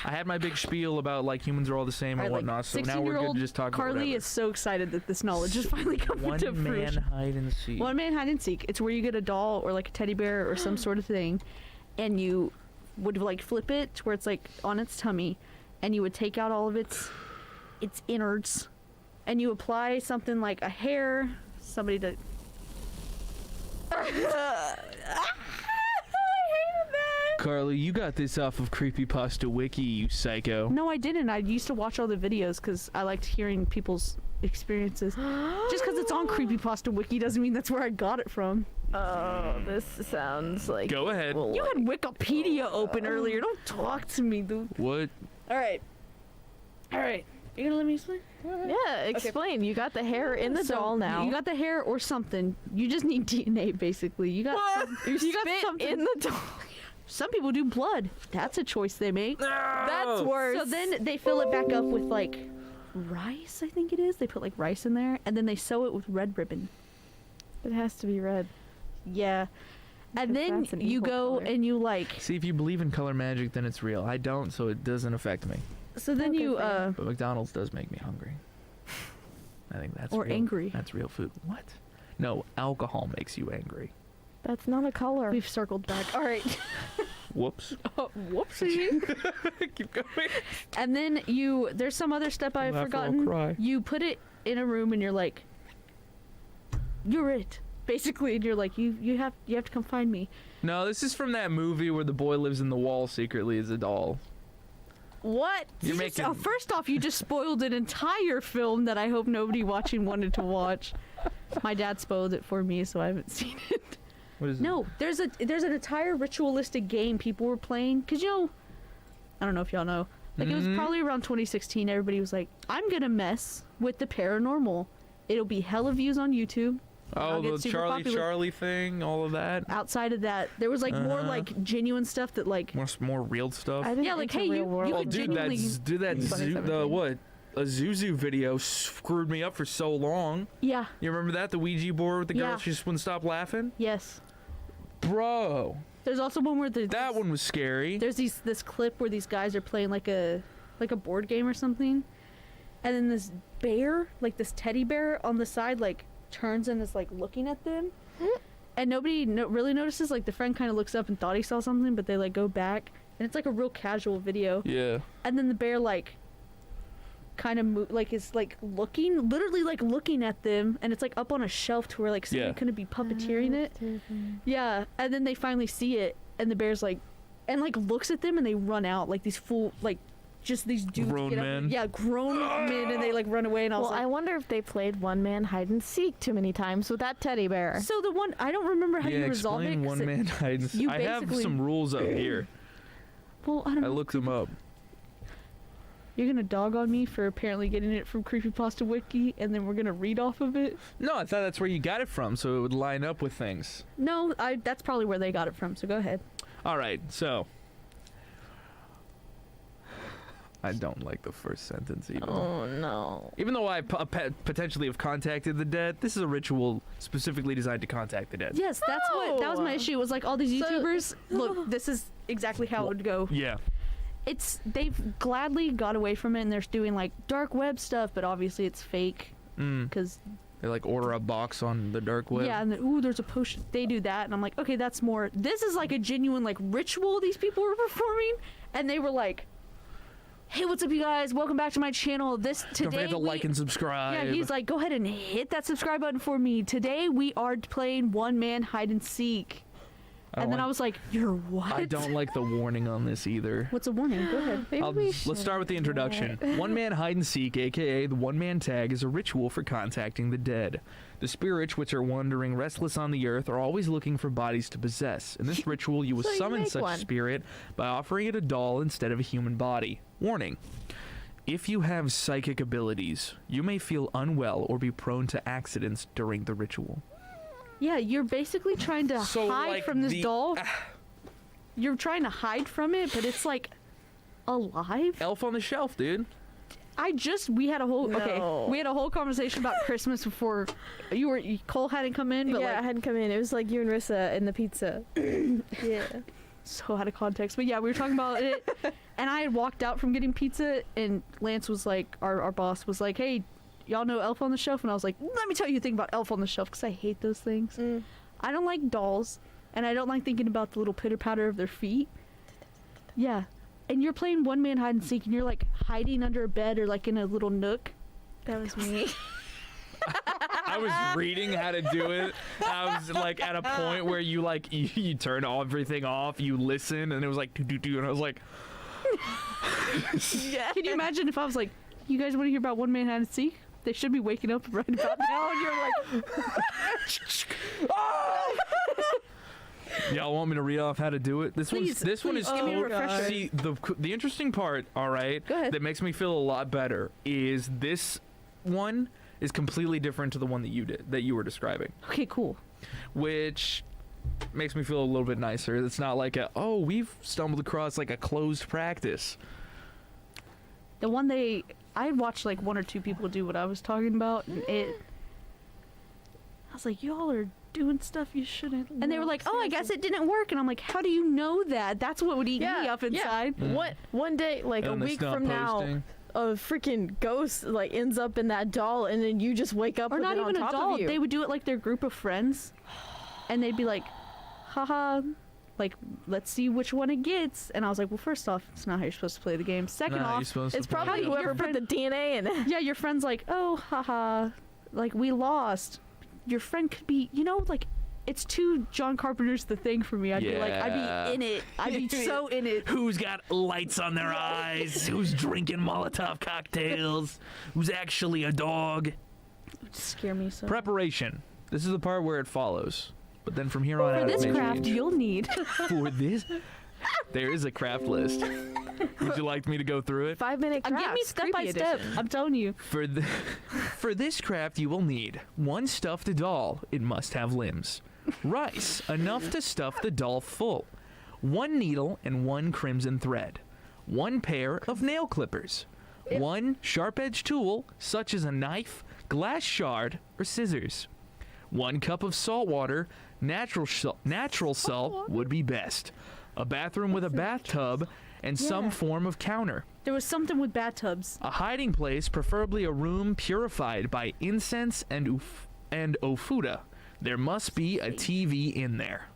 I had my big spiel about like humans are all the same and Alright, like, whatnot, so now we're good 16-year-old to just talk about Carly whatever. is so excited that this knowledge is finally coming One to man fruition. hide and seek. One man hide and seek. It's where you get a doll or like a teddy bear or some sort of thing, and you would like flip it to where it's like on its tummy, and you would take out all of its innards, and you apply something like a hair. Somebody to. I hated that. Carly, you got this off of Creepypasta Wiki, you psycho. No, I didn't. I used to watch all the videos because I liked hearing people's experiences. Just because it's on Creepypasta Wiki doesn't mean that's where I got it from. Oh, this sounds like. Go ahead. Well, You had Wikipedia open earlier. Don't talk to me, dude. What? All right. You gonna let me explain? Yeah, explain. You got the hair in the So, doll now. You got the hair or something. You just need DNA, basically. You got. You got spit something. in the doll. Some people do blood. That's a choice they make. That's worse. So then they fill it back up with like rice, I think it is. They put like rice in there, and then they sew it with red ribbon. It has to be red. Yeah. And Because then that's an you evil go color. and you like. See, if you believe in color magic, then it's real. I don't, so it doesn't affect me. So then Okay, you fair. But McDonald's does make me hungry. I think that's Or real. angry. That's real food. What? No, alcohol makes you angry. That's not a color. We've circled back. All right. Whoops. Whoopsie. Keep going. And then there's some other step I've Laugh or I'll forgotten. cry. You put it in a room and you're like, you're it. Basically, and you're like, you have to come find me. No, this is from that movie where the boy lives in the wall secretly as a doll. What? You're You just- making- first off, you just spoiled an entire film that I hope nobody watching wanted to watch. My dad spoiled it for me, so I haven't seen it. What is No, there's an entire ritualistic game people were playing. Cause I don't know if y'all know. Like it was Mhm. probably around 2016. Everybody was like, "I'm gonna mess with the paranormal. It'll be hella views on YouTube." Oh, I'll get the super Charlie popular. Charlie thing, all of that. Outside of that, there was like more Uh-huh. like genuine stuff that like More real stuff. I didn't Yeah, like, think hey, the real you world Oh, could was dude, genuinely- that the 2017. what? A Zuzu video screwed me up for so long. yeah, You remember that? The Ouija board with the girl, Yeah. she just wouldn't stop laughing? yes. Bro, There's also one where that one was scary. there's this clip where these guys are playing like a board game or something, and then this bear, like this teddy bear on the side, like turns and is like looking at them. And nobody really notices. Like the friend kind of looks up and thought he saw something, but they like go back, and it's like a real casual video. Yeah. And then the bear like kind of like is like literally like looking at them, and it's like up on a shelf to where like somebody couldn't be puppeteering it. Yeah. And then they finally see it, and the bear's like, and like looks at them, and they run out like these full like. Just these dudes grown get up, men. yeah, grown men, and they like run away. And I was like, I wonder if they played one man hide and seek too many times with that teddy bear. so the one I don't remember how you resolve it. Explain 'cause one man hide and seek. you I have basically- some rules up here. Well, I don't I know. looked them up. You're gonna dog on me for apparently getting it from Creepypasta Wiki, and then we're gonna read off of it. No, I thought that's where you got it from, so it would line up with things. No, that's probably where they got it from. So go ahead. All right, so I don't like the first sentence even. Oh no. Even though I potentially have contacted the dead, this is a ritual specifically designed to contact the dead. Yes, that was my issue. It was like all these So- YouTubers. Look, this is exactly how it would go. Yeah. They've gladly got away from it, and they're doing like dark web stuff, but obviously it's fake Mm. because They like order a box on the dark web. yeah, and then, ooh, there's a potion. They do that, and I'm like, okay, that's more. This is like a genuine like ritual these people were performing, and they were like, "Hey, what's up, you guys? Welcome back to my channel. Today Don't forget to like and subscribe. Yeah, he's like, go ahead and hit that subscribe button for me. Today we are playing one man hide and seek. And then I was like, you're what? I don't like the warning on this either. What's a warning? Go ahead. Maybe Let's start with the introduction. One man hide and seek, aka the one man tag, is a ritual for contacting the dead. The spirits which are wandering restless on the earth are always looking for bodies to possess. In this ritual, you will So you summon make such one. spirit by offering it a doll instead of a human body. Warning. If you have psychic abilities, you may feel unwell or be prone to accidents during the ritual. Yeah, you're basically trying to So, hide like, from this the- doll. You're trying to hide from it, but it's like alive. Elf on the Shelf, dude. We had a whole No. we had a whole conversation about Christmas before Cole hadn't come in, but yeah, like I hadn't come in. It was like you and Rissa and the pizza. Yeah. so out of context. But yeah, we were talking about it, and I had walked out from getting pizza, and Lance was like, our boss was like, hey, y'all know Elf on the Shelf? And I was like, let me tell you a thing about Elf on the Shelf, because I hate those things. I don't like dolls, and I don't like thinking about the little pitter-patter of their feet. Yeah. And you're playing one man hide and seek, and you're like hiding under a bed or like in a little nook. That was me. I was reading how to do it. I was like at a point where you like you turn everything off, you listen, and it was like do do do, and I was like, Yeah. Can you imagine if I was like, you guys want to hear about one man hide and seek? They should be waking up right about now, and you're like, y'all want me to read off how to do it? This Please, one is please, give me a refresher. See, the interesting part, all right, Go ahead. that makes me feel a lot better is this one is completely different to the one that you were describing, okay, cool. which makes me feel a little bit nicer. It's not like we've stumbled across like a closed practice. The one I watched like one or two people do what I was talking about, and I was like, y'all are doing stuff you shouldn't. And they were like, oh, I guess it didn't work. And I'm like, how do you know that? That's what would eat me up inside. One day, like And a they week stop from now, posting. a freaking ghost like ends up in that doll, and then you just wake up Or with not it on even a top doll. of you. They would do it like their group of friends, and they'd be like, haha, like, let's see which one it gets. And I was like, well, first off, it's not how you're supposed to play the game. Second Nah, you're off, supposed to It's play probably it. whoever Your put the DNA in it. yeah, your friend's like, oh, haha, like, we lost. Your friend could be, like, it's too John Carpenter's The Thing for me. I'd be like, I'd be in it. I'd be so in it. Who's got lights on their eyes? Who's drinking Molotov cocktails? Who's actually a dog? It would scare me so. Preparation. This is the part where it follows. But then from here on For out, this it may craft, change. you'll need For this, there is a craft list. Would you like me to go through it? 5-minute crafts. give me step by creepy step. edition. I'm telling you. For this craft, you will need 1 stuffed doll. It must have limbs. Rice, enough to stuff the doll full. 1 needle and 1 crimson thread. 1 pair of nail clippers. 1 sharp-edged tool, such as a knife, glass shard, or scissors. 1 cup of salt water. Natural salt would be best. A bathroom with a bathtub and some form of counter. There was something with bathtubs. A hiding place, preferably a room purified by incense and ofuda. There must be a TV in there.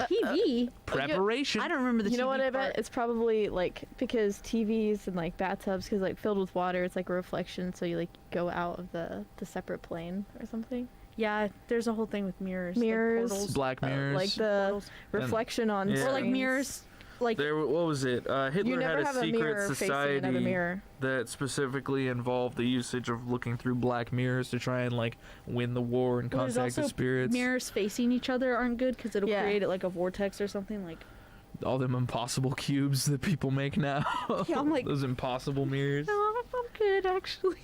TV? Preparation. I don't remember the TV You know what I bet? part. It's probably like because TVs and like bathtubs, because like filled with water, it's like a reflection, so you like go out of the separate plane or something. Yeah, there's a whole thing with mirrors. Mirrors. Like portals. Black mirrors. Like the Portals. reflection on Yeah. Or like screens. mirrors. Like There, what was it? You Hitler never had have a a mirror secret facing another society mirror. that specifically involved the usage of looking through black mirrors to try and like win the war and Well, there's contact the also spirits. mirrors facing each other aren't good because it'll Yeah. create like a vortex or something. Like, All them impossible cubes that people make now. yeah, I'm like, Those impossible mirrors. no, I'm good actually.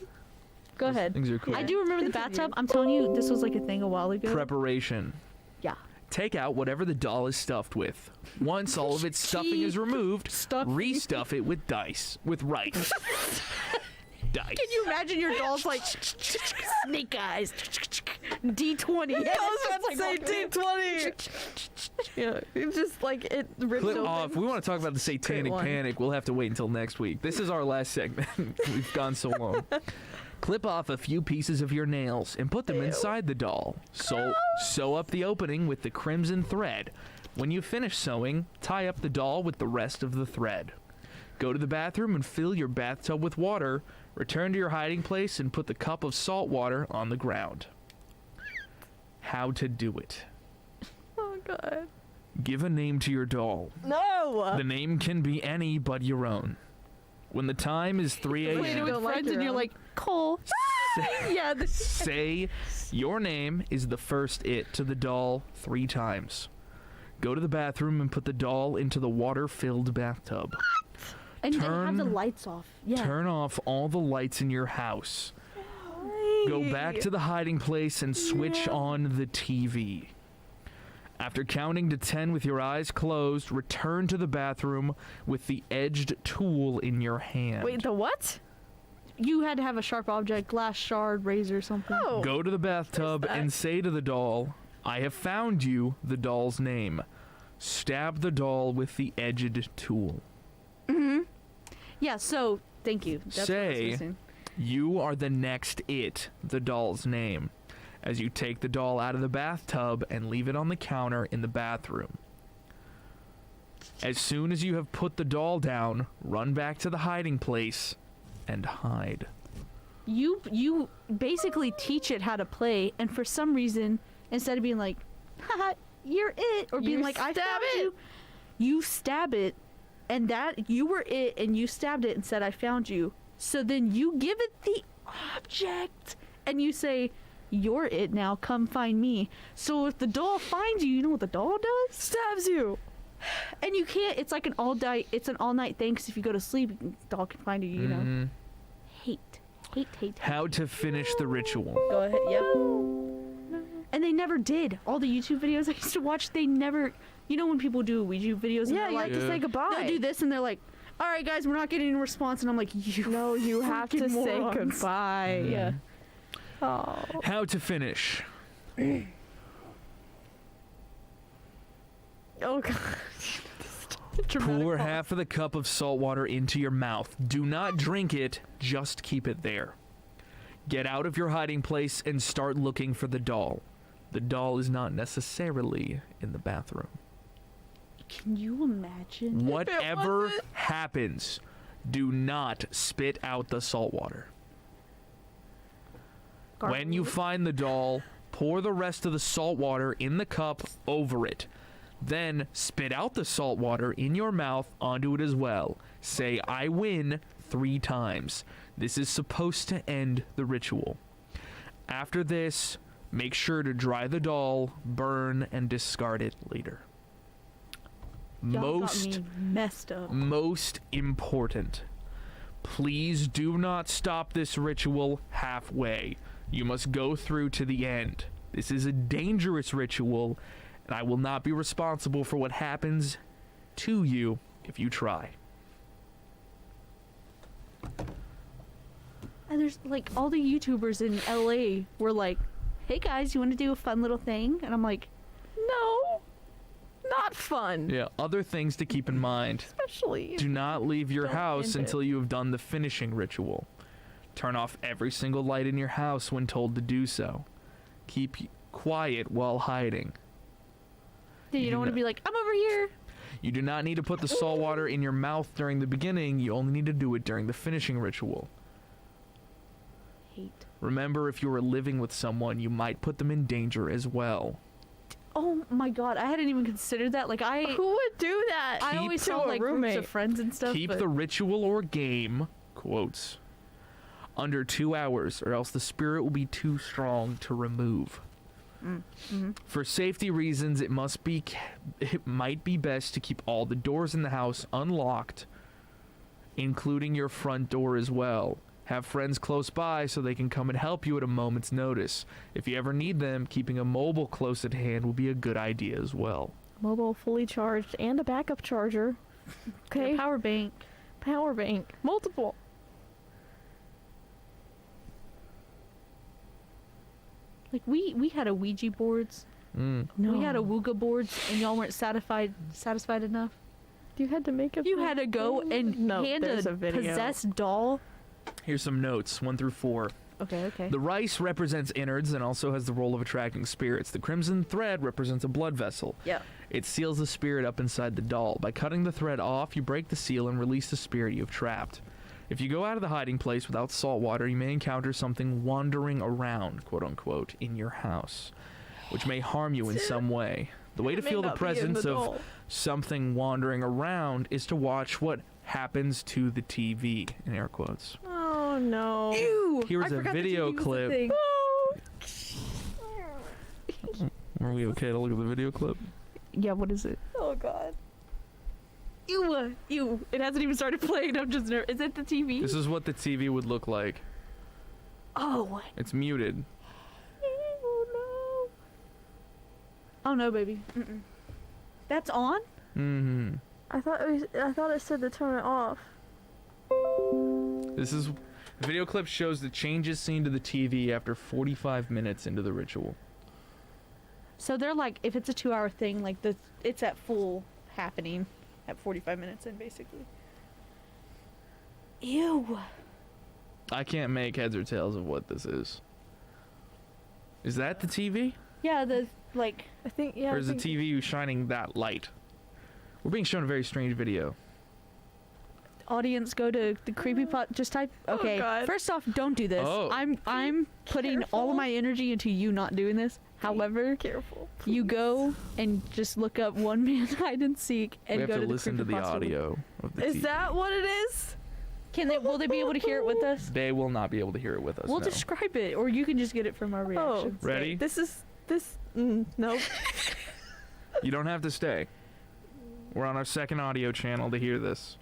Go Those ahead. Things are cool. I do remember the Continue. bathtub. I'm telling you, this was like a thing a while ago. Preparation. Yeah. Take out whatever the doll is stuffed with. Once all of its stuffing is removed, restuff it with rice. Dice. Can you imagine your doll's like snake eyes, D20? Yeah, D20. Yeah, it's just like it rips Clip open. off. If we want to talk about the satanic one. panic, we'll have to wait until next week. This is our last segment. We've gone so long. Clip off a few pieces of your nails and put them inside the doll. Sew up the opening with the crimson thread. When you finish sewing, tie up the doll with the rest of the thread. Go to the bathroom and fill your bathtub with water. Return to your hiding place and put the cup of salt water on the ground. How to do it. Oh god. Give a name to your doll. No. The name can be any but your own. When the time is 3 Wait, Playing you with a.m., don't like friends your and you're own? like Cole. Yeah, this say your name is the first it to the doll 3 times. Go to the bathroom and put the doll into the water-filled bathtub. and then have the Turn- lights off. Yeah. Turn off all the lights in your house. Go back to the hiding place and switch on the TV. After counting to 10 with your eyes closed, return to the bathroom with the edged tool in your hand. Wait, the what? You had to have a sharp object, glass shard, razor, something. Oh. Go to the bathtub that? and say to the doll, I have found you the doll's name. Stab the doll with the edged tool. Yeah. So thank you. That's what I was Say- missing. You are the next it, the doll's name, as you take the doll out of the bathtub and leave it on the counter in the bathroom. As soon as you have put the doll down, run back to the hiding place and hide. You basically teach it how to play, and for some reason, instead of being like, haha, you're it, or being You like, I stab found it. you stab it, and that you were it, and you stabbed it and said, I found you. So then you give it the object, and you say, you're it now, come find me. So if the doll finds you, you know what the doll does? Stabs you. And you can't, it's like an all night thing, 'cause if you go to sleep, the doll can find you, you know. Mhm. Hate. How to finish the ritual. Go ahead. Yep. And they never did. All the YouTube videos I used to watch, they never. You know when people do YouTube videos and Yeah, they're you like, have to say goodbye. they'll do this and they're like, all right, guys, we're not getting a response, and I'm like, you. No, you have to freaking say morons. goodbye. Yeah. Oh. How to finish. Oh god. Pour half of the cup of salt water into your mouth. Do not drink it, just keep it there. Get out of your hiding place and start looking for the doll. The doll is not necessarily in the bathroom. Can you imagine? Whatever happens, do not spit out the salt water. When you find the doll, pour the rest of the salt water in the cup over it. Then spit out the salt water in your mouth onto it as well. Say, I win 3 times. This is supposed to end the ritual. After this, make sure to dry the doll, burn, and discard it later. Y'all got me messed up. Most important, please do not stop this ritual halfway. You must go through to the end. This is a dangerous ritual, and I will not be responsible for what happens to you if you try. And there's like all the YouTubers in LA were like, hey guys, you want to do a fun little thing? And I'm like, no. not fun. Yeah, other things to keep in mind. Especially. Do not leave your Don't house end it. until you have done the finishing ritual. Turn off every single light in your house when told to do so. Keep quiet while hiding. Yeah, you don't want to be like, I'm over here. You do not need to put the salt water in your mouth during the beginning. You only need to do it during the finishing ritual. Hate. Remember, if you are living with someone, you might put them in danger as well. Oh my god, I hadn't even considered that. Like Who would do that? I Keep always to saw a like roommate. groups of friends and stuff. Keep but the ritual or game, quotes, under 2 hours, or else the spirit will be too strong to remove. For safety reasons, it might be best to keep all the doors in the house unlocked, including your front door as well. Have friends close by so they can come and help you at a moment's notice. If you ever need them, keeping a mobile close at hand will be a good idea as well. Mobile, fully charged, and a backup charger. Okay. power bank. Power bank. Multiple. Like we had a Ouija boards. No. We had a Wooga boards, and y'all weren't satisfied enough. You had to make a. You had to go and No, hand there's a a video. possessed doll. Here's some notes, 1 through 4. Okay. The rice represents innards and also has the role of attracting spirits. The crimson thread represents a blood vessel. Yeah. It seals the spirit up inside the doll. By cutting the thread off, you break the seal and release the spirit you have trapped. If you go out of the hiding place without salt water, you may encounter something wandering around, quote unquote, in your house, which may harm you in some way. The way to It may feel the not be in presence the of doll. something wandering around is to watch what happens to the TV, in air quotes. Oh no. Ew. Here's I a forgot the video TV was a clip. thing. Are we okay to look at the video clip? Yeah. What is it? Oh god. Ew. It hasn't even started playing. I'm just nervous. Is it the TV? This is what the TV would look like. Oh. It's muted. Oh Oh no, baby. Mm-mm. That's on? Mm-hmm. no. I thought it said to turn it off. This is... The video clip shows the changes seen to the TV after 45 minutes into the ritual. So they're like, if it's a 2-hour thing, like it's at full happening at 45 minutes in, basically. Ew. I can't make heads or tails of what this is. Is that the TV? Yeah, the like. I think yeah. Or I is the think- TV shining that light? We're being shown a very strange video. Audience, go to the creepy pot. Just type. Okay. God. First off, don't do this. Oh. I'm putting all of my energy into you not doing this. However, Careful. you go and just look up one man hide and seek and We have go to to the listen to the creepypasta. audio of the Is TV. that what it is? Will they be able to hear it with us? They will not be able to hear it with us. We'll no. describe it, or you can just get it from our reactions. Oh, Ready? Nope. You don't have to stay. We're on our second audio channel to hear this.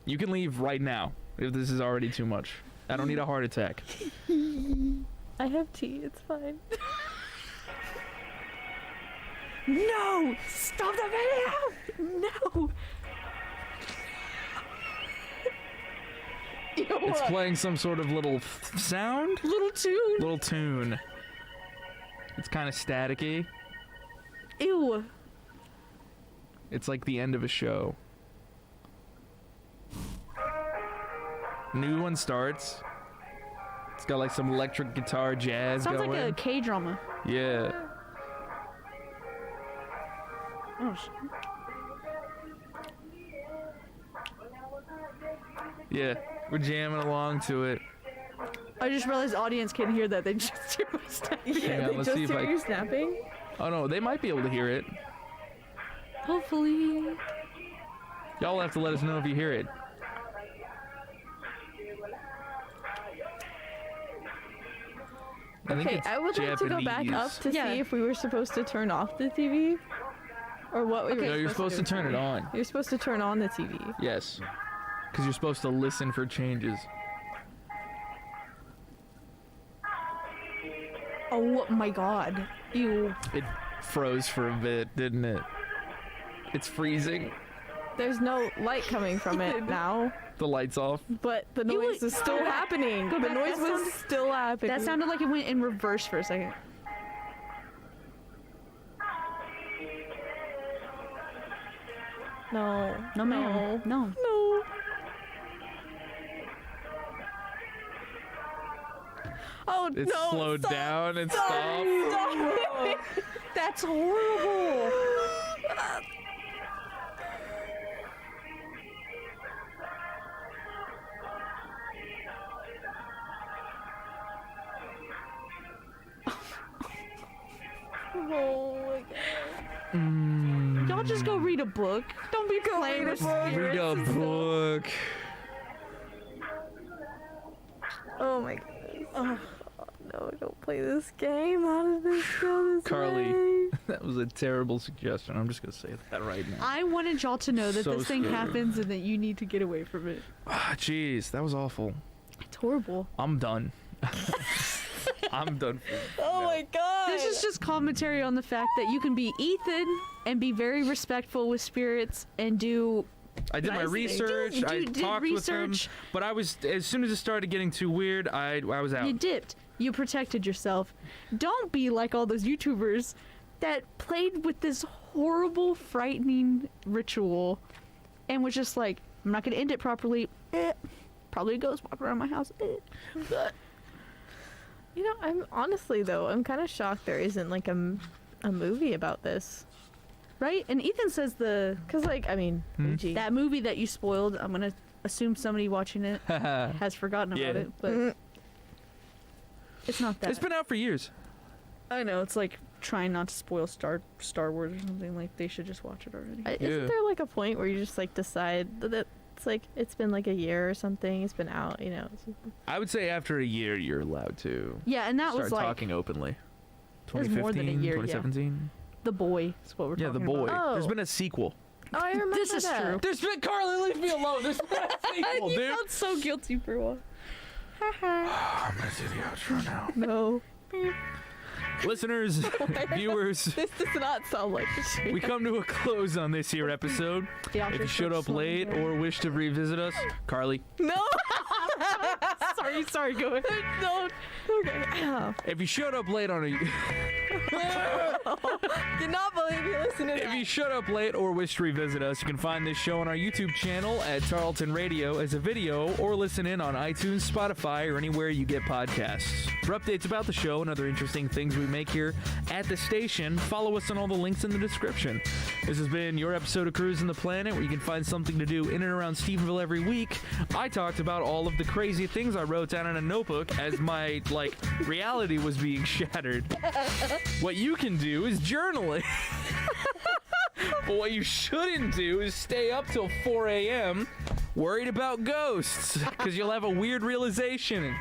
You can leave right now if this is already too much. I don't need a heart attack. I have tea. It's fine. No! Stop the video! No! It's playing some sort of little sound? Little tune. Little tune. It's kind of staticky. Ew. It's like the end of a show. New one starts. It's got like some electric guitar jazz Sounds going. like a K-drama. Yeah. Oh, Yeah. We're jamming along to it. I just realized the audience can't hear that. They just hear my snapping. Hang on, they let's just see if hear I- you snapping. Oh no, they might be able to hear it. Hopefully. Y'all have to let us know if you hear it. I think Okay, it's I would like to go back up Japanese. to Yeah. see if we were supposed to turn off the TV, or what we were. No, you're supposed to do. turn it on. You're supposed to turn on the TV. Yes. Because you're supposed to listen for changes. Oh my god. Ew. It froze for a bit, didn't it? It's freezing. There's no light coming from it now, The light's off. but the You noise would- is still happening. Go The back, noise that was sounded- still happening. That sounded like it went in reverse for a second. No. No, ma'am. No. No. Oh, It no. slowed stop. down and Stop. stopped. Stop. That's horrible. Oh my god. Y'all just go read a book. Don't be playing with spirits. Read a book. Oh my god. Oh no, don't play this game. How did this go this Carly. way? That was a terrible suggestion. I'm just gonna say that right now. I wanted y'all to know that So this thing scary. happens and that you need to get away from it. Ah, jeez, that was awful. It's horrible. I'm done. I'm done. Oh my god. This is just commentary on the fact that you can be Ethan and be very respectful with spirits and do. I did my Nice. research. You I did talked with them, research. but I was as soon as it started getting too weird, I was out. You dipped. You protected yourself. Don't be like all those YouTubers that played with this horrible, frightening ritual and was just like, I'm not going to end it properly. Probably a ghost walking around my house. You know, I'm honestly though, I'm kind of shocked there isn't like a movie about this. Right? And Ethan says Cause like, I mean, Ouija. that movie that you spoiled, I'm going to assume somebody watching it Yeah. has forgotten about Yeah. it, but it's not that. It's been out for years. I know, it's like trying not to spoil Star Wars or something. Like, they should just watch it already. Yeah. Isn't there like a point where you just like decide that it's like it's been like a year or something? It's been out, you know. I would say after a year, you're allowed to Yeah, and that start was like talking openly. was more than a 2015, year, yeah. 2017. The Boy is what we're Yeah, talking The Boy. about. Oh. There's been a sequel. Oh, I remember This is that. true. There's been Carly, leave me alone. There's been a sequel, You dude. felt so guilty for a while. I'm gonna do the outro now. No. Listeners, viewers, This does not sound like a shit. we come to a close on this here episode. If you showed up late or wish to revisit us, Carly, No. sorry, go ahead. Don't. Okay. if you showed up late on a Did not believe you listened to if that. you showed up late or wish to revisit us, you can find this show on our YouTube channel at Tarleton Radio as a video or listen in on iTunes, Spotify, or anywhere you get podcasts. For updates about the show and other interesting things we make here at the station, follow us on all the links in the description. This has been your episode of Cruisin the Planet, where you can find something to do in and around Stephenville every week. I talked about all of the crazy things I wrote down in a notebook as my, reality was being shattered. What you can do is journaling. But what you shouldn't do is stay up till 4 a.m. worried about ghosts, because you'll have a weird realization and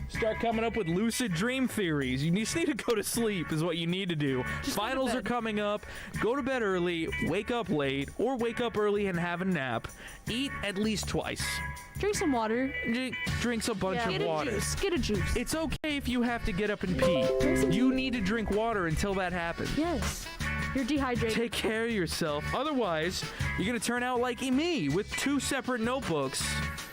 start coming up with lucid dream theories. You just need to go to sleep is what you need to do. Finals are coming up. Go to bed early, wake up late, or wake up early and have a nap. Eat at least twice. Drink some water. Drinks a bunch Get of a water. juice. Get a juice. It's okay if you have to get up and pee. You need to drink water until that happens. Yes. You're dehydrated. Take care of yourself. Otherwise, you're going to turn out like me with 2 separate notebooks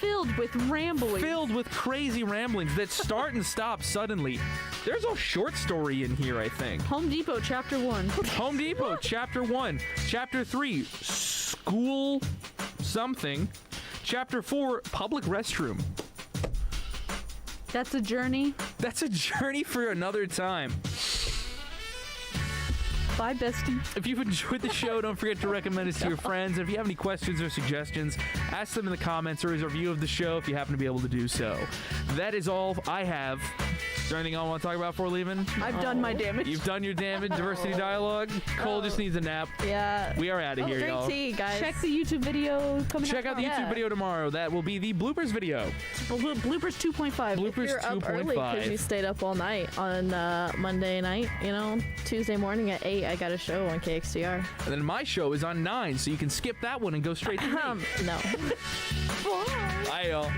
filled with rambling. filled with crazy ramblings that start and stop suddenly. There's a short story in here, I think. Home Depot, Chapter 1. Home Depot, Chapter 1. Chapter 3, school something. Chapter 4, public restroom. That's a journey. That's a journey for another time. Bye, bestie. If you've enjoyed the show, don't forget to recommend us to your friends. And if you have any questions or suggestions, ask them in the comments or as a review of the show if you happen to be able to do so. That is all I have. Is there anything I want to talk about before leaving? I've done my damage. You've done your damage. Diversity dialogue. Cole just needs a nap. Yeah. We are out of here, Drink y'all. tea, guys. Check the YouTube video coming Check out the YouTube video tomorrow. That will be the bloopers video. Bloopers 2.5. Bloopers You're up early because you 2.5. stayed up all night on Monday night. You know, Tuesday morning at 8, I got a show on KXTR. And then my show is on 9, so you can skip that one and go straight to me. No. Bye, y'all.